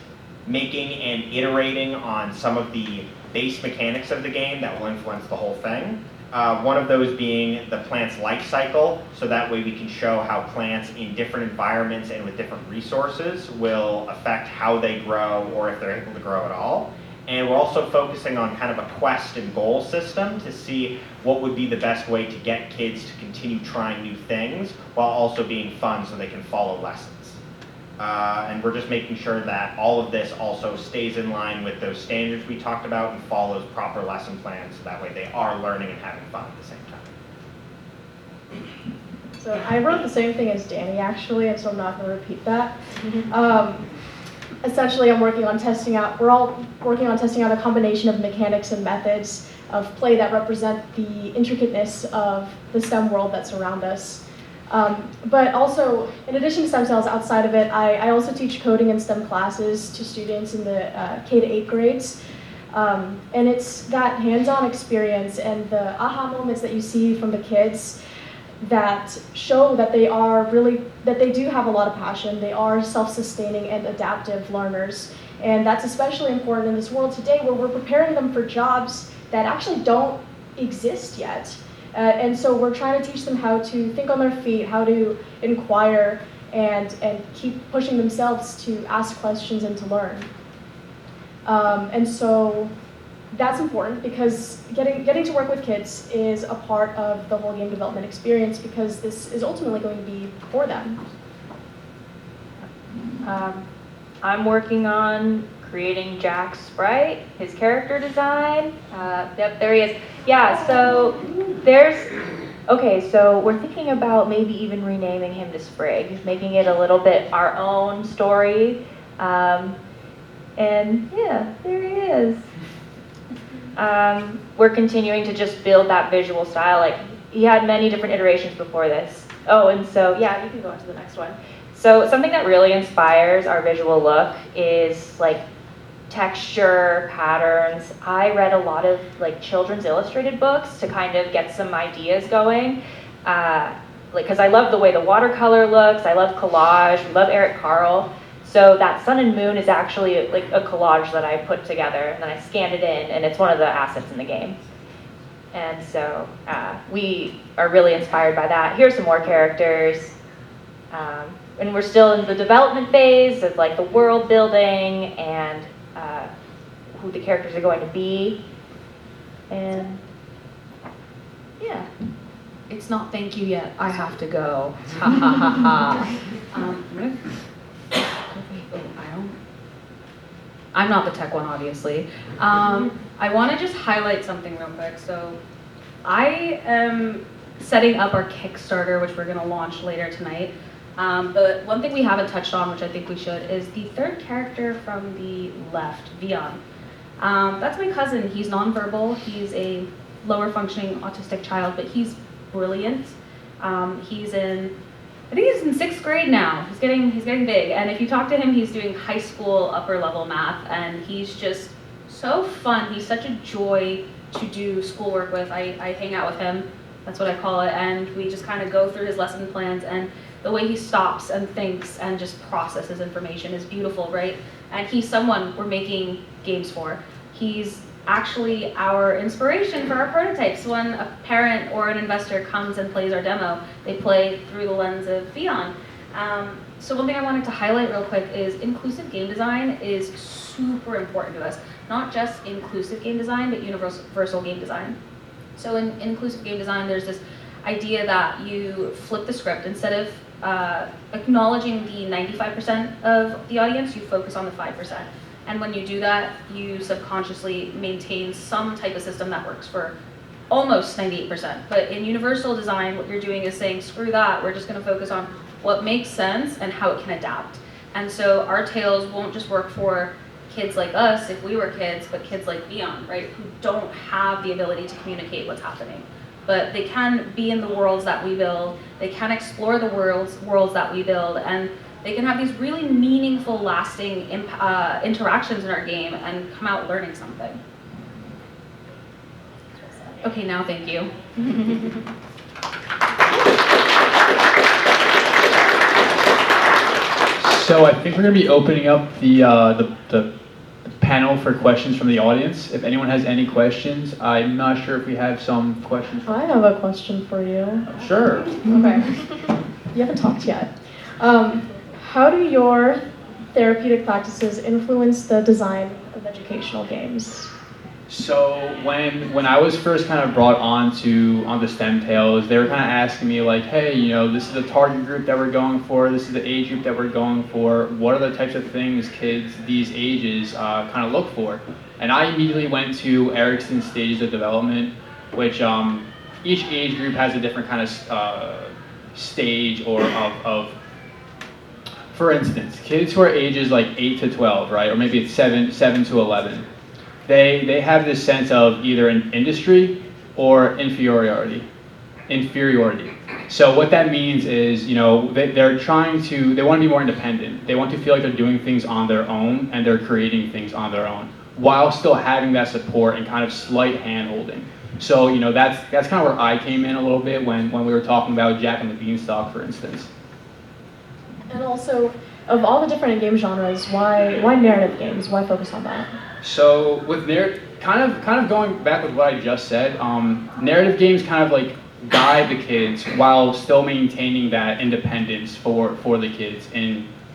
making and iterating on some of the base mechanics of the game that will influence the whole thing. One of those being the plant's life cycle, so that way we can show how plants in different environments and with different resources will affect how they grow, or if they're able to grow at all. And we're also focusing on kind of a quest and goal system to see what would be the best way to get kids to continue trying new things while also being fun so they can follow lessons. And we're just making sure that all of this also stays in line with those standards we talked about and follows proper lesson plans, so that way they are learning and having fun at the same time. So I wrote the same thing as Danny actually, and so I'm not going to repeat that. Essentially, we're all working on testing out a combination of mechanics and methods of play that represent the intricateness of the STEM world that's around us. But also, in addition to STEM Tales, outside of it, I also teach coding and STEM classes to students in the K to 8 grades. And it's that hands-on experience and the aha moments that you see from the kids that show that they do have a lot of passion. They are self-sustaining and adaptive learners. And that's especially important in this world today, where we're preparing them for jobs that actually don't exist yet. And so we're trying to teach them how to think on their feet, how to inquire, and keep pushing themselves to ask questions and to learn. And so that's important, because getting to work with kids is a part of the whole game development experience, because this is ultimately going to be for them. I'm working on creating Jack's sprite, his character design. Yep, there he is. Yeah, so so we're thinking about maybe even renaming him to Sprig, making it a little bit our own story. And yeah, there he is. We're continuing to just build that visual style. Like, he had many different iterations before this. Oh, and so, yeah, you can go on to the next one. So something that really inspires our visual look is like texture, patterns. I read a lot of like children's illustrated books to kind of get some ideas going. Because I love the way the watercolor looks. I love collage. We love Eric Carle. So that sun and moon is actually like a collage that I put together, and then I scanned it in, and it's one of the assets in the game. And so we are really inspired by that. Here's some more characters. And we're still in the development phase of like the world building and who the characters are going to be. And yeah. It's not thank you yet. I have to go. Ha ha ha ha. I'm not the tech one, obviously. I want to just highlight something real quick. So I am setting up our Kickstarter, which we're going to launch later tonight. But one thing we haven't touched on, which I think we should, is the third character from the left, Vion. That's my cousin. He's nonverbal. He's a lower functioning autistic child, but he's brilliant. I think he's in 6th grade now. He's getting big. And if you talk to him, he's doing high school upper level math, and he's just so fun. He's such a joy to do schoolwork with. I hang out with him. That's what I call it. And we just kind of go through his lesson plans, and the way he stops and thinks and just processes information is beautiful, right? And he's someone we're making games for. He's actually our inspiration for our prototypes. When a parent or an investor comes and plays our demo, they play through the lens of Vion. So one thing I wanted to highlight real quick is inclusive game design is super important to us. Not just inclusive game design, but universal game design. So in inclusive game design, there's this idea that you flip the script. Instead of acknowledging the 95% of the audience, you focus on the 5%. And when you do that, you subconsciously maintain some type of system that works for almost 98%. But in universal design, what you're doing is saying, screw that, we're just gonna focus on what makes sense and how it can adapt. And so our tales won't just work for kids like us if we were kids, but kids like Beyond, right, who don't have the ability to communicate what's happening. But they can be in the worlds that we build, they can explore the worlds that we build, and they can have these really meaningful, lasting interactions in our game and come out learning something. Okay, now thank you. So I think we're going to be opening up the panel for questions from the audience. If anyone has any questions, I'm not sure if we have some questions. I have a question for you. Sure. Okay. You haven't talked yet. How do your therapeutic practices influence the design of educational games? So when I was first kind of brought onto STEM Tales, they were kind of asking me like, hey, you know, this is the target group that we're going for, this is the age group that we're going for, what are the types of things kids these ages kind of look for? And I immediately went to Erickson's stages of development, which each age group has a different kind of stage or of for instance, kids who are ages like 8 to 12, right, or maybe it's 7 to 11. They have this sense of either an industry or inferiority. So what that means is, you know, they want to be more independent. They want to feel like they're doing things on their own and they're creating things on their own while still having that support and kind of slight hand-holding. So, you know, that's kind of where I came in a little bit when we were talking about Jack and the Beanstalk, for instance. And also, of all the different game genres, why narrative games? Why focus on that? So with kind of going back with what I just said, narrative games kind of like guide the kids while still maintaining that independence for the kids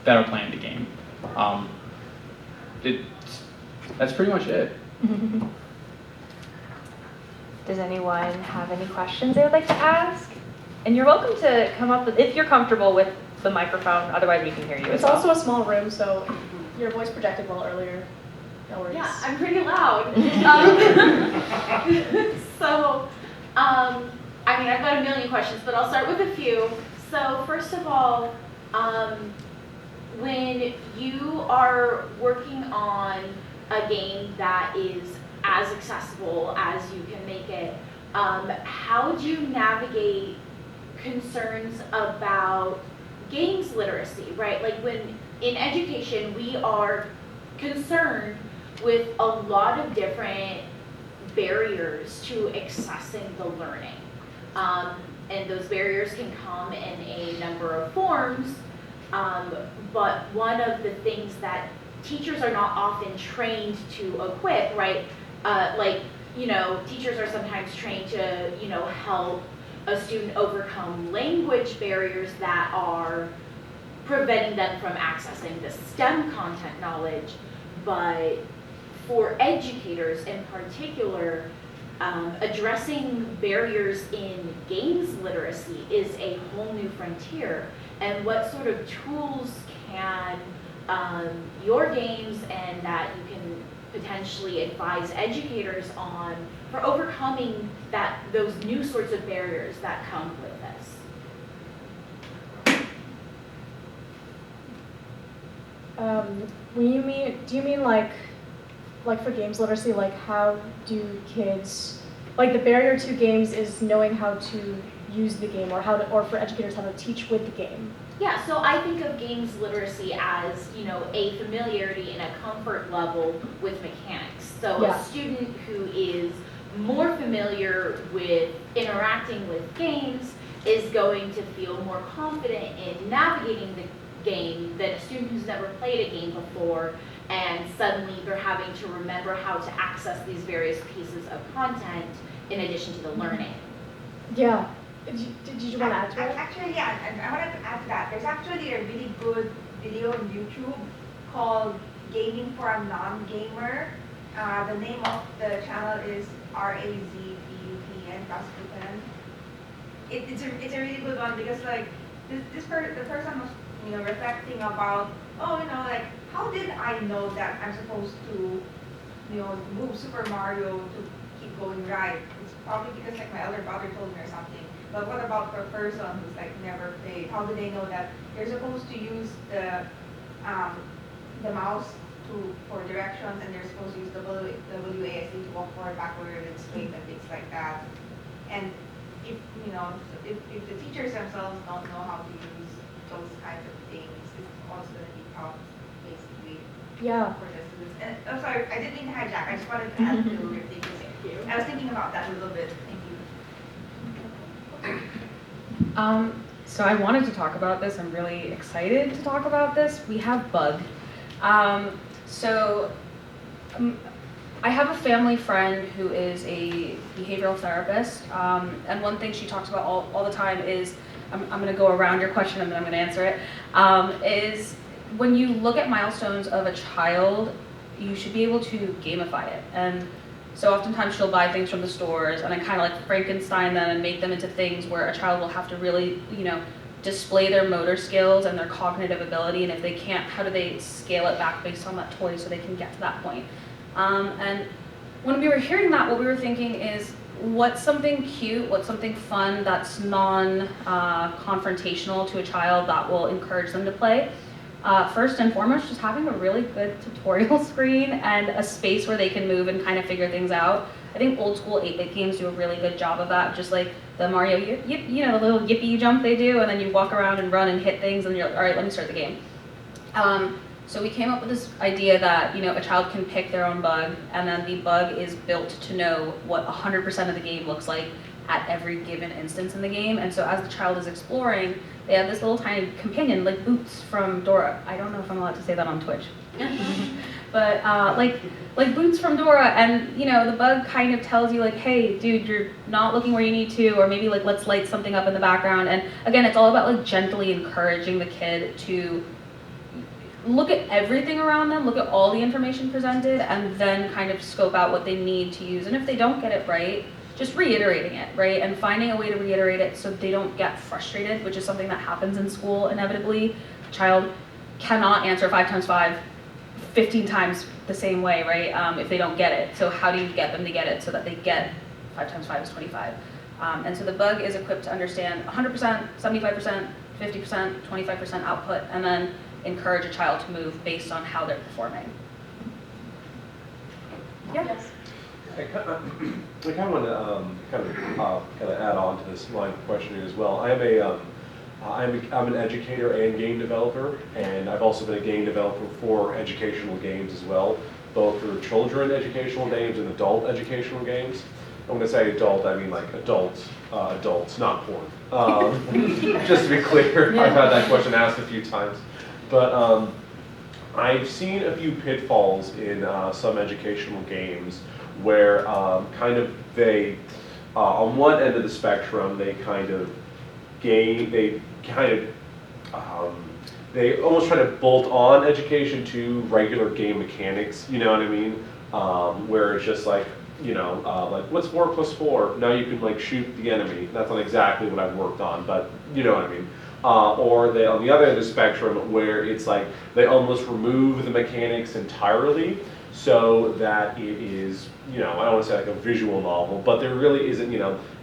that are playing the game. That's pretty much it. Does anyone have any questions they would like to ask? And you're welcome to come up with, if you're comfortable with the microphone, otherwise we can hear you as It's well. also a small room, so your voice projected well earlier. No worries. Yeah, I'm pretty loud. I mean, I've got a million questions, but I'll start with a few. So first of all, when you are working on a game that is as accessible as you can make it, how do you navigate concerns about games literacy, right? Like when in education, we are concerned with a lot of different barriers to accessing the learning. And those barriers can come in a number of forms, but one of the things that teachers are not often trained to equip, right? Teachers are sometimes trained to, help a student overcome language barriers that are preventing them from accessing the STEM content knowledge. But for educators in particular, addressing barriers in games literacy is a whole new frontier. And what sort of tools can your games and that you can potentially advise educators on for overcoming those new sorts of barriers that come with this? Do you mean like for games literacy, like how do kids, like the barrier to games is knowing how to use the game, or for educators how to teach with the game? Yeah, so I think of games literacy as, a familiarity and a comfort level with mechanics. So yeah. A student who is more familiar with interacting with games is going to feel more confident in navigating the game than a student who's never played a game before, and suddenly they're having to remember how to access these various pieces of content in addition to the learning. Yeah. Did you want to add to it? Actually, yeah, and I wanted to add to that. There's actually a really good video on YouTube called Gaming for a Non-Gamer. The name of the channel is RAZBUPN, Rasputin. It's a really good one because, like, the person was, reflecting about, oh, like, how did I know that I'm supposed to, move Super Mario to keep going right? It's probably because like my elder brother told me or something. But what about the person who's like never played? How do they know that they're supposed to use the mouse for directions, and they're supposed to use the WASD to walk forward, backward, and straight, and things like that? And if if the teachers themselves don't know how to use those kinds of things, it's also going to be tough, basically, Yeah. for the students. And I'm sorry, I didn't mean to hijack. I just wanted to add to your thinking. I was thinking about that a little bit. Thank you. So I wanted to talk about this. I'm really excited to talk about this. We have bug. I have a family friend who is a behavioral therapist, and one thing she talks about all the time is, I'm going to go around your question and then I'm going to answer it, is when you look at milestones of a child, you should be able to gamify it. And so oftentimes she'll buy things from the stores and then kind of like Frankenstein them and make them into things where a child will have to really, display their motor skills and their cognitive ability, and if they can't, how do they scale it back based on that toy so they can get to that point? And when we were hearing that, what we were thinking is, what's something cute, what's something fun that's non-confrontational to a child that will encourage them to play? First and foremost, just having a really good tutorial screen and a space where they can move and kind of figure things out. I think old school 8-bit games do a really good job of that, just like the Mario, the little yippee jump they do, and then you walk around and run and hit things, and you're like, all right, let me start the game. So we came up with this idea that, a child can pick their own bug, and then the bug is built to know what 100% of the game looks like at every given instance in the game. And so as the child is exploring, they have this little tiny companion, like Boots from Dora. I don't know if I'm allowed to say that on Twitch. But like Boots from Dora, and the bug kind of tells you like, hey dude, you're not looking where you need to, or maybe like let's light something up in the background. And again, it's all about like gently encouraging the kid to look at everything around them, look at all the information presented, and then kind of scope out what they need to use. And if they don't get it right, just reiterating it, right? And finding a way to reiterate it so they don't get frustrated, which is something that happens in school inevitably. A child cannot answer 5 times 5 15 times the same way, right? If they don't get it. So how do you get them to get it so that they get 5 times 5 is 25? And so the bug is equipped to understand 100%, 75%, 50%, 25% output, and then encourage a child to move based on how they're performing. Yeah. Yes. I kind of want to kind of add on to this line of questioning as well. I'm an educator and game developer, and I've also been a game developer for educational games as well, both for children educational games and adult educational games. When I say adult, I mean like adults, not porn. Just to be clear, I've had that question asked a few times. But I've seen a few pitfalls in some educational games where kind of they, on one end of the spectrum, they almost try to bolt on education to regular game mechanics, you know what I mean? Where it's just like, like what's 4 + 4? Now you can like shoot the enemy. That's not exactly what I've worked on, but you know what I mean. Or they, on the other end of the spectrum, where it's like they almost remove the mechanics entirely, so that it is, I don't want to say like a visual novel, but there really isn't,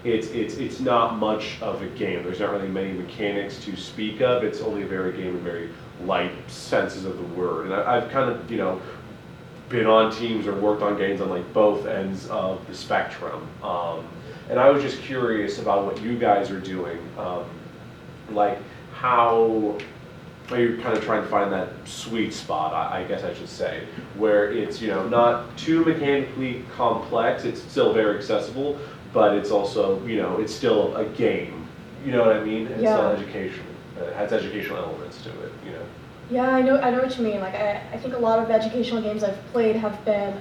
it's not much of a game. There's not really many mechanics to speak of. It's only a very game in very light senses of the word. And I've kind of, been on teams or worked on games on like both ends of the spectrum. And I was just curious about what you guys are doing. Like how are you kind of trying to find that sweet spot, I guess I should say, where it's, not too mechanically complex, it's still very accessible, but it's also, it's still a game, you know what I mean? It's still educational, it has educational elements to it, Yeah, I know what you mean. Like I think a lot of educational games I've played have been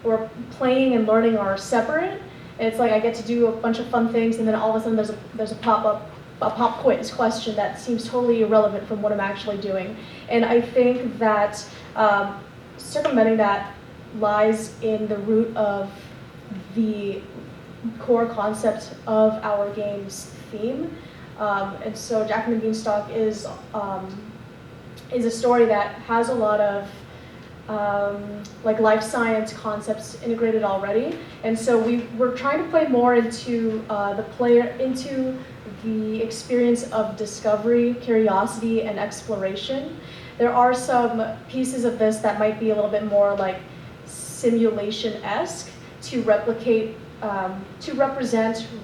where playing and learning are separate. And it's like I get to do a bunch of fun things, and then all of a sudden there's a pop quiz question that seems totally irrelevant from what I'm actually doing. And I think that circumventing that lies in the root of the core concept of our game's theme. And so Jack and the Beanstalk is a story that has a lot of like life science concepts integrated already. And so we're trying to play more into the experience of discovery, curiosity, and exploration. There are some pieces of this that might be a little bit more like simulation-esque to represent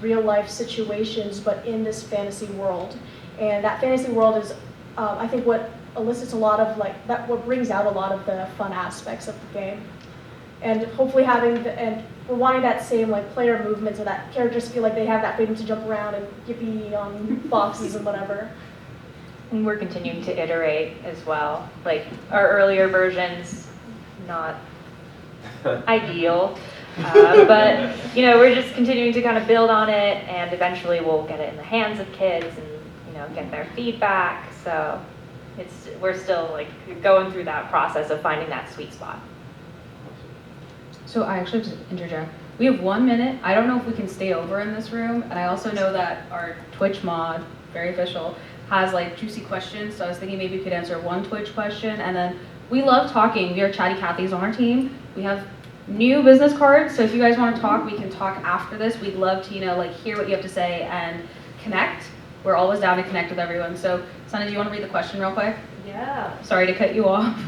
real life situations, but in this fantasy world. And that fantasy world is, I think, what elicits a lot of what brings out a lot of the fun aspects of the game. And hopefully and we're wanting that same like player movement so that characters feel like they have that freedom to jump around and yippee on boxes and whatever. And we're continuing to iterate as well. Like our earlier versions, not ideal, but we're just continuing to kind of build on it, and eventually we'll get it in the hands of kids and get their feedback. So we're still like going through that process of finding that sweet spot. So I actually have to interject. We have 1 minute. I don't know if we can stay over in this room, and I also know that our Twitch mod, very official, has like juicy questions. So I was thinking maybe we could answer one Twitch question, and then we love talking. We are chatty Cathy's on our team. We have new business cards, so if you guys want to talk, we can talk after this. We'd love to hear what you have to say and connect. We're always down to connect with everyone. So Sana, do you want to read the question real quick? Yeah. Sorry to cut you off.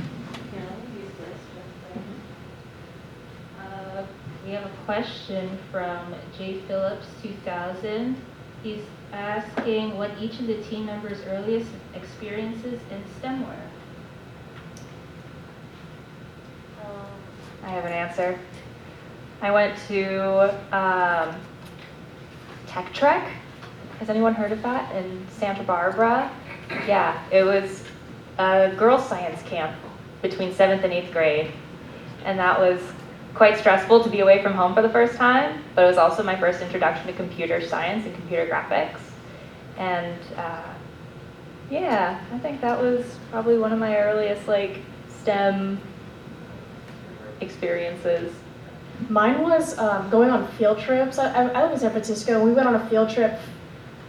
We have a question from J. Phillips 2000. He's asking what each of the team members' earliest experiences in STEM were. I have an answer. I went to Tech Trek. Has anyone heard of that in Santa Barbara? Yeah, it was a girls' science camp between 7th and 8th grade. And that was quite stressful to be away from home for the first time, but it was also my first introduction to computer science and computer graphics. And I think that was probably one of my earliest like STEM experiences. Mine was going on field trips. I live in San Francisco. We went on a field trip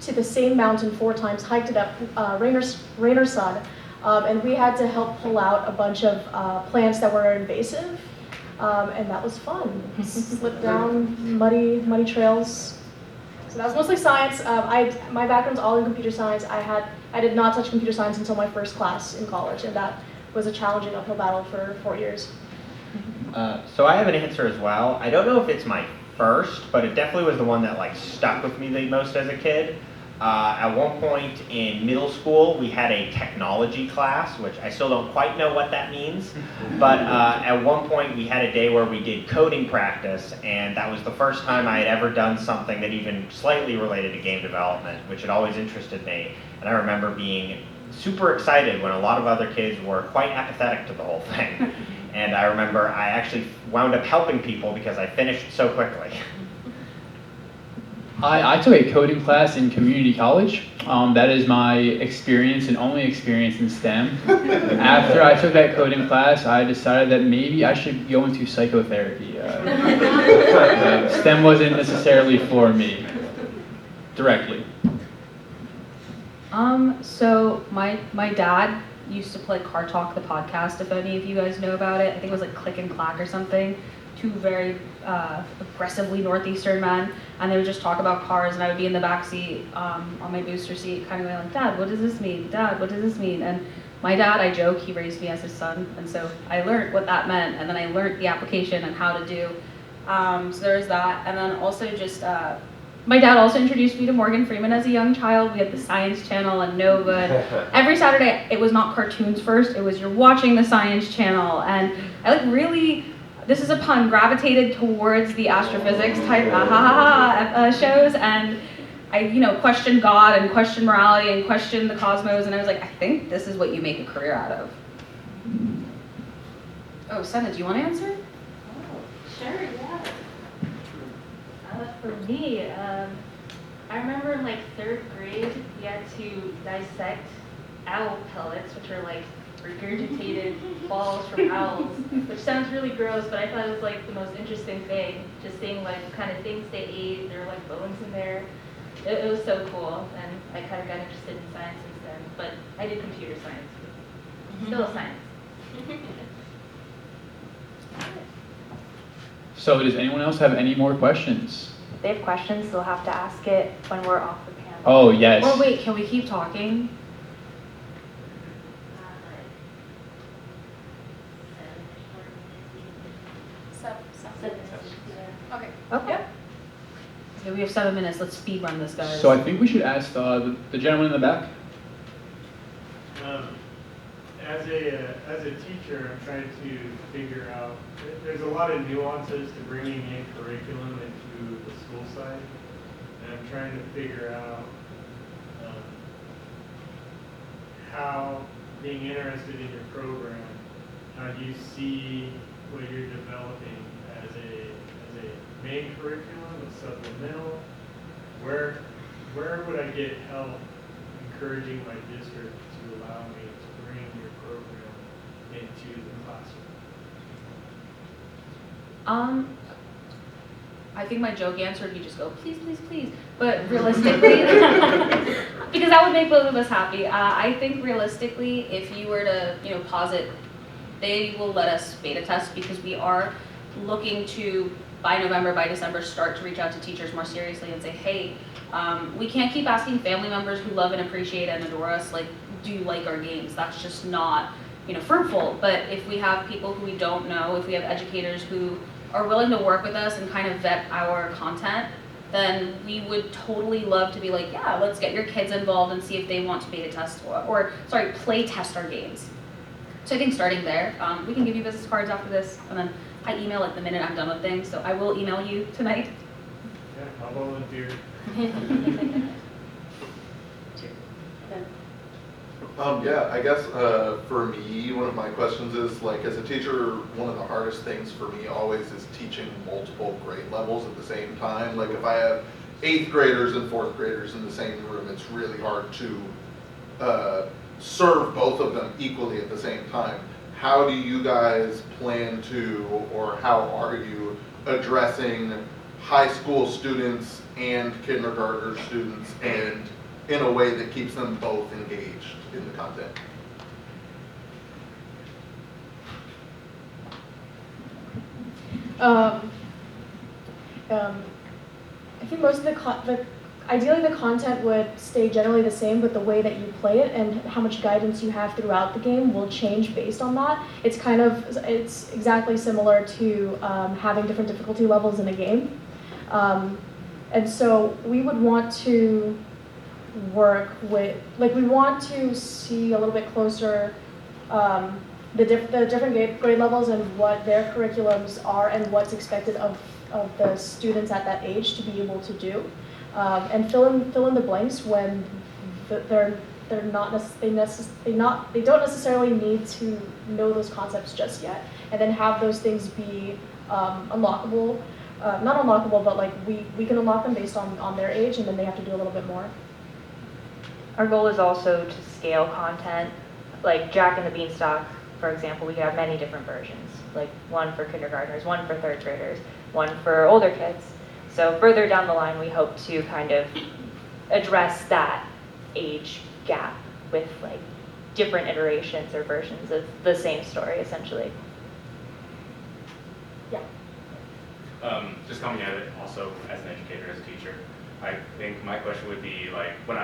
to the same mountain 4 times, hiked it up, rain or sun, and we had to help pull out a bunch of plants that were invasive, and that was fun. Slip down muddy trails. So that was mostly science. My background's all in computer science. I did not touch computer science until my first class in college, and that was a challenging uphill battle for 4 years. So I have an answer as well. I don't know if it's my first, but it definitely was the one that like stuck with me the most as a kid. At one point in middle school, we had a technology class, which I still don't quite know what that means. But at one point, we had a day where we did coding practice, and that was the first time I had ever done something that even slightly related to game development, which had always interested me. And I remember being super excited when a lot of other kids were quite apathetic to the whole thing. And I remember I actually wound up helping people because I finished so quickly. I took a coding class in community college. That is my experience and only experience in STEM. After I took that coding class, I decided that maybe I should go into psychotherapy. STEM wasn't necessarily for me directly. So my dad used to play Car Talk, the podcast, if any of you guys know about it. I think it was like Click and Clack or something. 2 very aggressively northeastern men, and they would just talk about cars, and I would be in the back seat on my booster seat kind of going like, Dad, what does this mean? Dad, what does this mean? And my dad, I joke, he raised me as his son, and so I learned what that meant, and then I learned the application and how to do. So there's that, and then also just my dad also introduced me to Morgan Freeman as a young child. We had the Science Channel and Nova. And every Saturday, it was not cartoons first. It was you're watching the Science Channel. And I like really, this is a pun, gravitated towards the astrophysics type shows. And I questioned God and questioned morality and questioned the cosmos. And I was like, I think this is what you make a career out of. Oh, Senna, do you want to answer? Oh, sure, yeah. For me, I remember in like 3rd grade, we had to dissect owl pellets, which are like regurgitated balls from owls, which sounds really gross, but I thought it was like the most interesting thing, just seeing like what kind of things they ate. There were like bones in there. it was so cool, and I kind of got interested in science since then. But I did computer science. Still a science. So does anyone else have any more questions? If they have questions, they'll have to ask it when we're off the panel. Oh, yes. Or wait, can we keep talking? Okay. Okay. Okay, we have 7 minutes. Let's speed run this, guys. So I think we should ask the gentleman in the back. As a teacher, I'm trying to figure out, there's a lot of nuances to bringing in curriculum into the school side, and I'm trying to figure out how, being interested in your program, how do you see what you're developing as a main curriculum, a supplemental? Where would I get help encouraging my district to allow me to bring your program into the classroom? I think my joke answer would be just go, please, please, please. But realistically, because that would make both of us happy. I think realistically, if you were to, posit, they will let us beta test because we are looking to, by November, by December, start to reach out to teachers more seriously and say, hey, we can't keep asking family members who love and appreciate and adore us, like, do you like our games? That's just not, fruitful. But if we have people who we don't know, if we have educators who are willing to work with us and kind of vet our content, then we would totally love to be like, yeah, let's get your kids involved and see if they want to beta test or play test our games. So I think starting there, we can give you business cards after this, and then I email it the minute I'm done with things, so I will email you tonight. Yeah, I'll volunteer. Yeah, I guess for me, one of my questions is, like, as a teacher, one of the hardest things for me always is teaching multiple grade levels at the same time. Like, if I have 8th graders and 4th graders in the same room, it's really hard to serve both of them equally at the same time. How do you guys plan to, or how are you addressing high school students and kindergartner students, and in a way that keeps them both engaged in the content? I think most of ideally the content would stay generally the same, but the way that you play it and how much guidance you have throughout the game will change based on that. It's exactly similar to having different difficulty levels in a game. And so we would want to work with, we want to see a little bit closer the different grade levels and what their curriculums are and what's expected of the students at that age to be able to do, and fill in the blanks when they don't necessarily need to know those concepts just yet, and then have those things be unlockable. Not unlockable, but we can unlock them based on their age, and then they have to do a little bit more. Our goal is also to scale content. Like Jack and the Beanstalk, for example, we could have many different versions. Like one for kindergartners, one for 3rd graders, one for older kids. So further down the line, we hope to kind of address that age gap with different iterations or versions of the same story, essentially. Yeah. Just coming at it also as an educator, as a teacher, I think my question would be when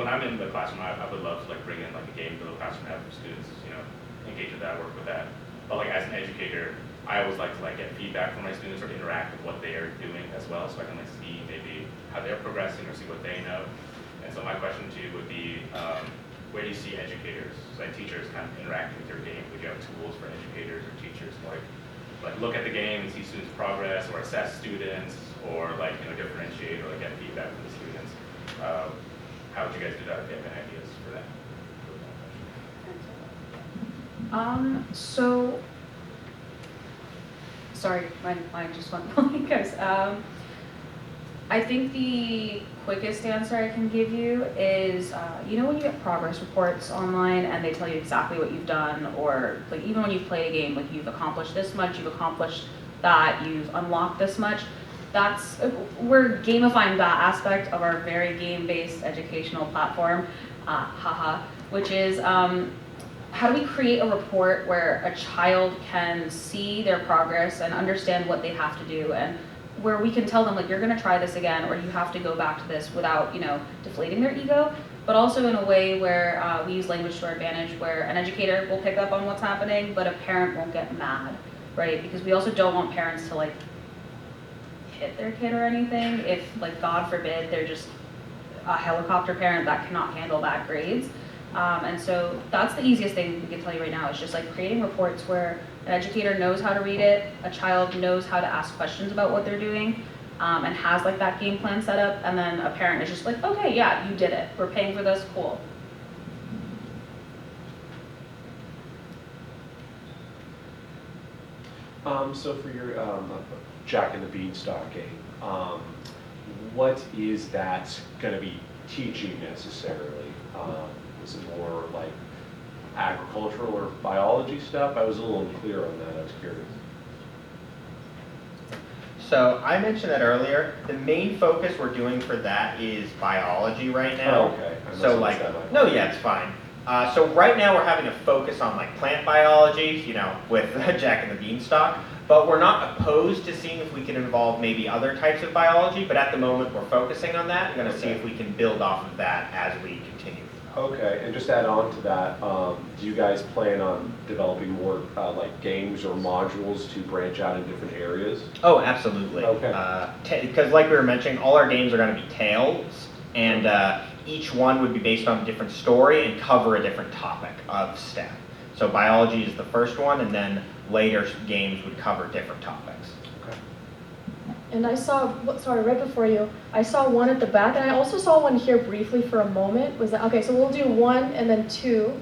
I'm in the classroom, I would love to bring in a game to the classroom, have students, engage with that, work with that. But as an educator, I always like to get feedback from my students or interact with what they are doing as well, so I can see maybe how they're progressing or see what they know. And so my question to you would be, where do you see educators, teachers, kind of interacting with your game? Would you have tools for educators or teachers to look at the game and see students' progress, or assess students, or differentiate or get feedback from the students? How would you guys do that if you have any ideas for that? So, sorry, mine just went blank, guys. I think the quickest answer I can give you is, when you get progress reports online and they tell you exactly what you've done, or even when you've played a game, you've accomplished this much, you've accomplished that, you've unlocked this much, we're gamifying that aspect of our very game-based educational platform, which is how do we create a report where a child can see their progress and understand what they have to do, and where we can tell them, like, you're gonna try this again, or you have to go back to this without, deflating their ego, but also in a way where we use language to our advantage, where an educator will pick up on what's happening, but a parent won't get mad, right? Because we also don't want parents to, like, hit their kid or anything if, like, God forbid, they're just a helicopter parent that cannot handle bad grades. And so that's the easiest thing we can tell you right now, is just like creating reports where an educator knows how to read it, a child knows how to ask questions about what they're doing, and has like that game plan set up, and then a parent is just like, okay, yeah, you did it, we're paying for this, cool. So for your Jack and the Beanstalk game, what is that going to be teaching necessarily? Is it more like agricultural or biology stuff? I was a little unclear on that, I was curious. So I mentioned that earlier. The main focus we're doing for that is biology right now. Oh, okay. I must So have like, missed that. no, yeah, it's fine. So right now we're having a focus on like plant biology, with Jack and the Beanstalk. But we're not opposed to seeing if we can involve maybe other types of biology. But at the moment we're focusing on that. We're going to see if we can build off of that as we continue. Okay, and just add on to that, do you guys plan on developing more like games or modules to branch out in different areas? Oh, absolutely. Okay. Because like we were mentioning, all our games are going to be tales, and each one would be based on a different story and cover a different topic of STEM. So biology is the first one, and then later games would cover different topics. And I saw, sorry, right before you, I saw one at the back, and I also saw one here briefly for a moment. Was that, okay, so we'll do 1 and then 2,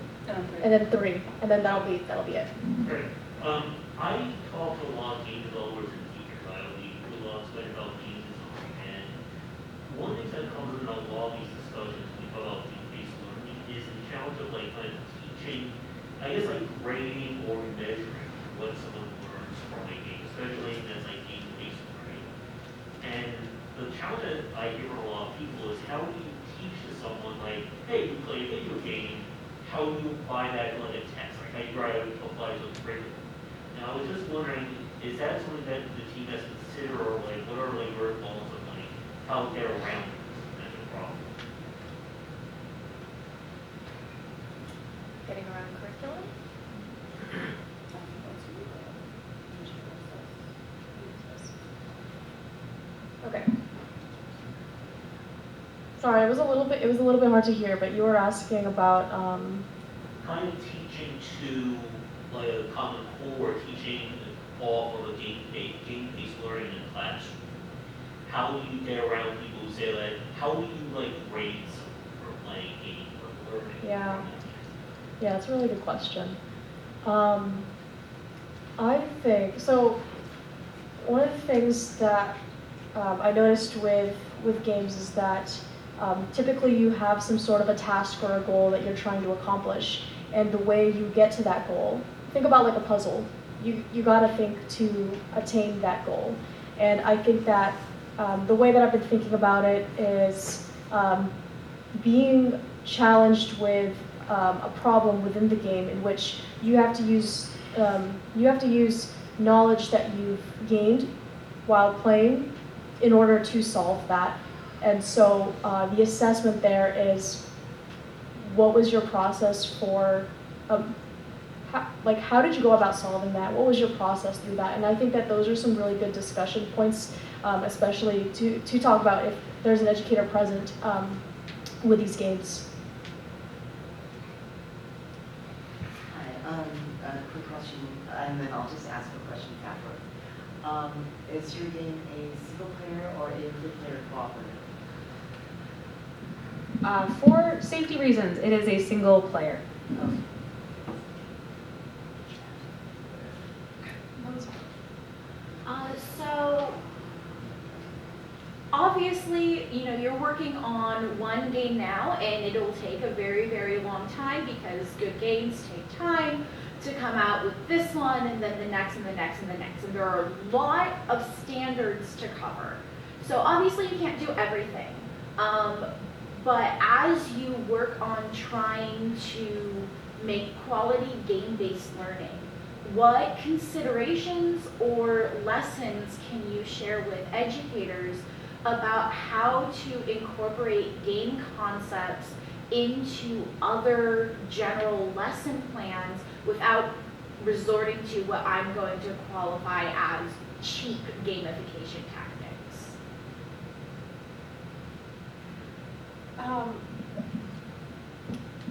and then 3, and then that'll be it. Great. I talk to a lot of game developers and teachers. I do a lot of study about game design, and one thing that comes in a lot of these discussions when we talk about game-based learning is the challenge of like kind of teaching, I guess like grading or measuring what someone learns from a game, especially as like game-based learning. And the challenge that I hear from a lot of people is, how do you teach to someone like, hey, you play a video game, how do you apply that to like a test? Like how you try to apply it to a curriculum? Now I was just wondering, is that something that the team has to consider, or like what are like your thoughts of like how to get around this potential problem? Getting around curriculum? Okay. Sorry, it was a little bit hard to hear, but you were asking about Kind of teaching to like a common core, teaching off of a game-based learning in a classroom. How do you get around people who say like, how do you like grade someone for playing a game or learning? Yeah, that's a really good question. I think so. One of the things that I noticed with games is that typically you have some sort of a task or a goal that you're trying to accomplish, and the way you get to that goal, think about like a puzzle. You gotta think to attain that goal, and I think that the way that I've been thinking about it is being challenged with a problem within the game in which you have to use knowledge that you've gained while playing in order to solve that. And so the assessment there is, what was your process for, how did you go about solving that? What was your process through that? And I think that those are some really good discussion points, especially to talk about if there's an educator present with these games. Hi, a quick question, and then I'll just ask a question after. Is your game a single player or a multiplayer cooperative? For safety reasons, it is a single player. So obviously, you're working on one game now, and it'll take a very, very long time because good games take time to come out with this one, and then the next, and the next, and the next. And there are a lot of standards to cover. So obviously you can't do everything. But as you work on trying to make quality game-based learning, what considerations or lessons can you share with educators about how to incorporate game concepts into other general lesson plans without resorting to what I'm going to qualify as cheap gamification tactics?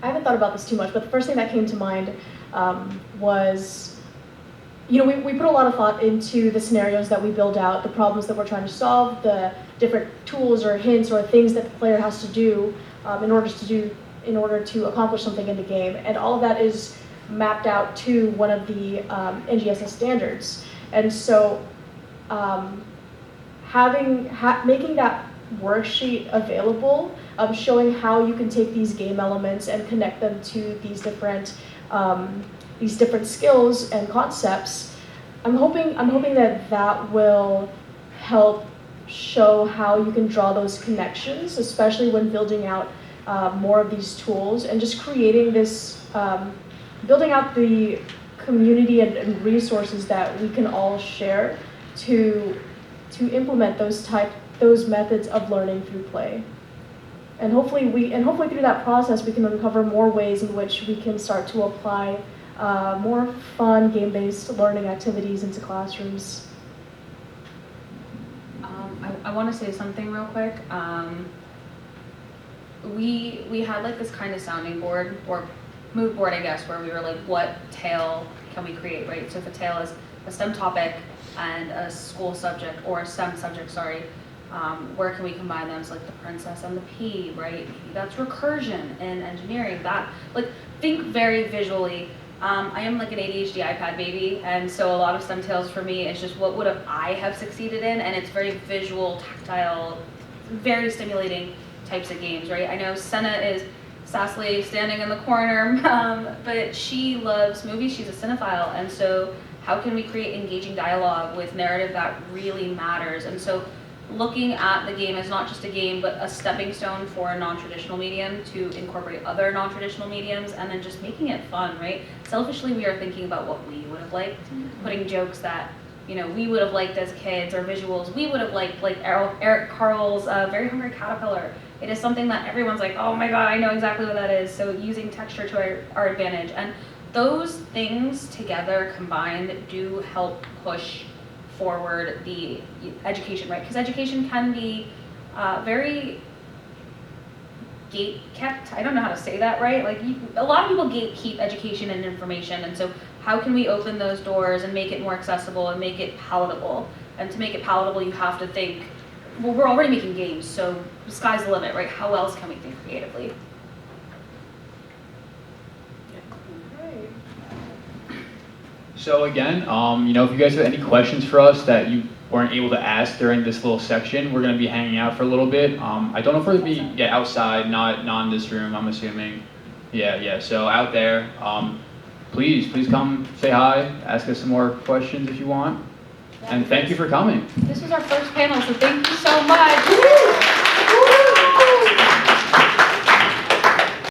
I haven't thought about this too much, but the first thing that came to mind was, we put a lot of thought into the scenarios that we build out, the problems that we're trying to solve, the different tools or hints or things that the player has to do in order to accomplish something in the game, and all of that is mapped out to one of the NGSS standards. And so, making that worksheet available, showing how you can take these game elements and connect them to these different skills and concepts. I'm hoping that will help show how you can draw those connections, especially when building out more of these tools and just creating this, building out the community and resources that we can all share to implement those methods of learning through play. And hopefully through that process we can uncover more ways in which we can start to apply more fun game-based learning activities into classrooms. I want to say something real quick. We had like this kind of sounding board or mood board, I guess, where we were like, what tale can we create, right? So if a tale is a STEM topic and a school subject, or a STEM subject, sorry, where can we combine them? So like the princess and the pea, right? Maybe that's recursion in engineering. That, like, think very visually. I am like an ADHD iPad baby, and so a lot of STEM tales for me is just what would I have succeeded in, and it's very visual, tactile, very stimulating types of games, right? I know Senna is sassily standing in the corner, but she loves movies, she's a cinephile, and so how can we create engaging dialogue with narrative that really matters? And so looking at the game as not just a game, but a stepping stone for a non-traditional medium to incorporate other non-traditional mediums, and then just making it fun, right? Selfishly, we are thinking about what we would have liked, putting jokes that we would have liked as kids, or visuals we would have liked, like Eric Carl's Very Hungry Caterpillar. It is something that everyone's like, oh my god, I know exactly what that is. So using texture to our advantage. And those things together combined do help push forward the education, right? Because education can be very gate-kept. I don't know how to say that, right? Like, a lot of people gatekeep education and information, and so how can we open those doors and make it more accessible and make it palatable? And to make it palatable, you have to think, well, we're already making games, so the sky's the limit, right? How else can we think creatively? So again, if you guys have any questions for us that you weren't able to ask during this little section, we're going to be hanging out for a little bit. I don't know if we're going to be outside, not in this room, I'm assuming. Yeah. So out there, please come say hi, ask us some more questions if you want. And thank you for coming. This was our first panel, so thank you so much.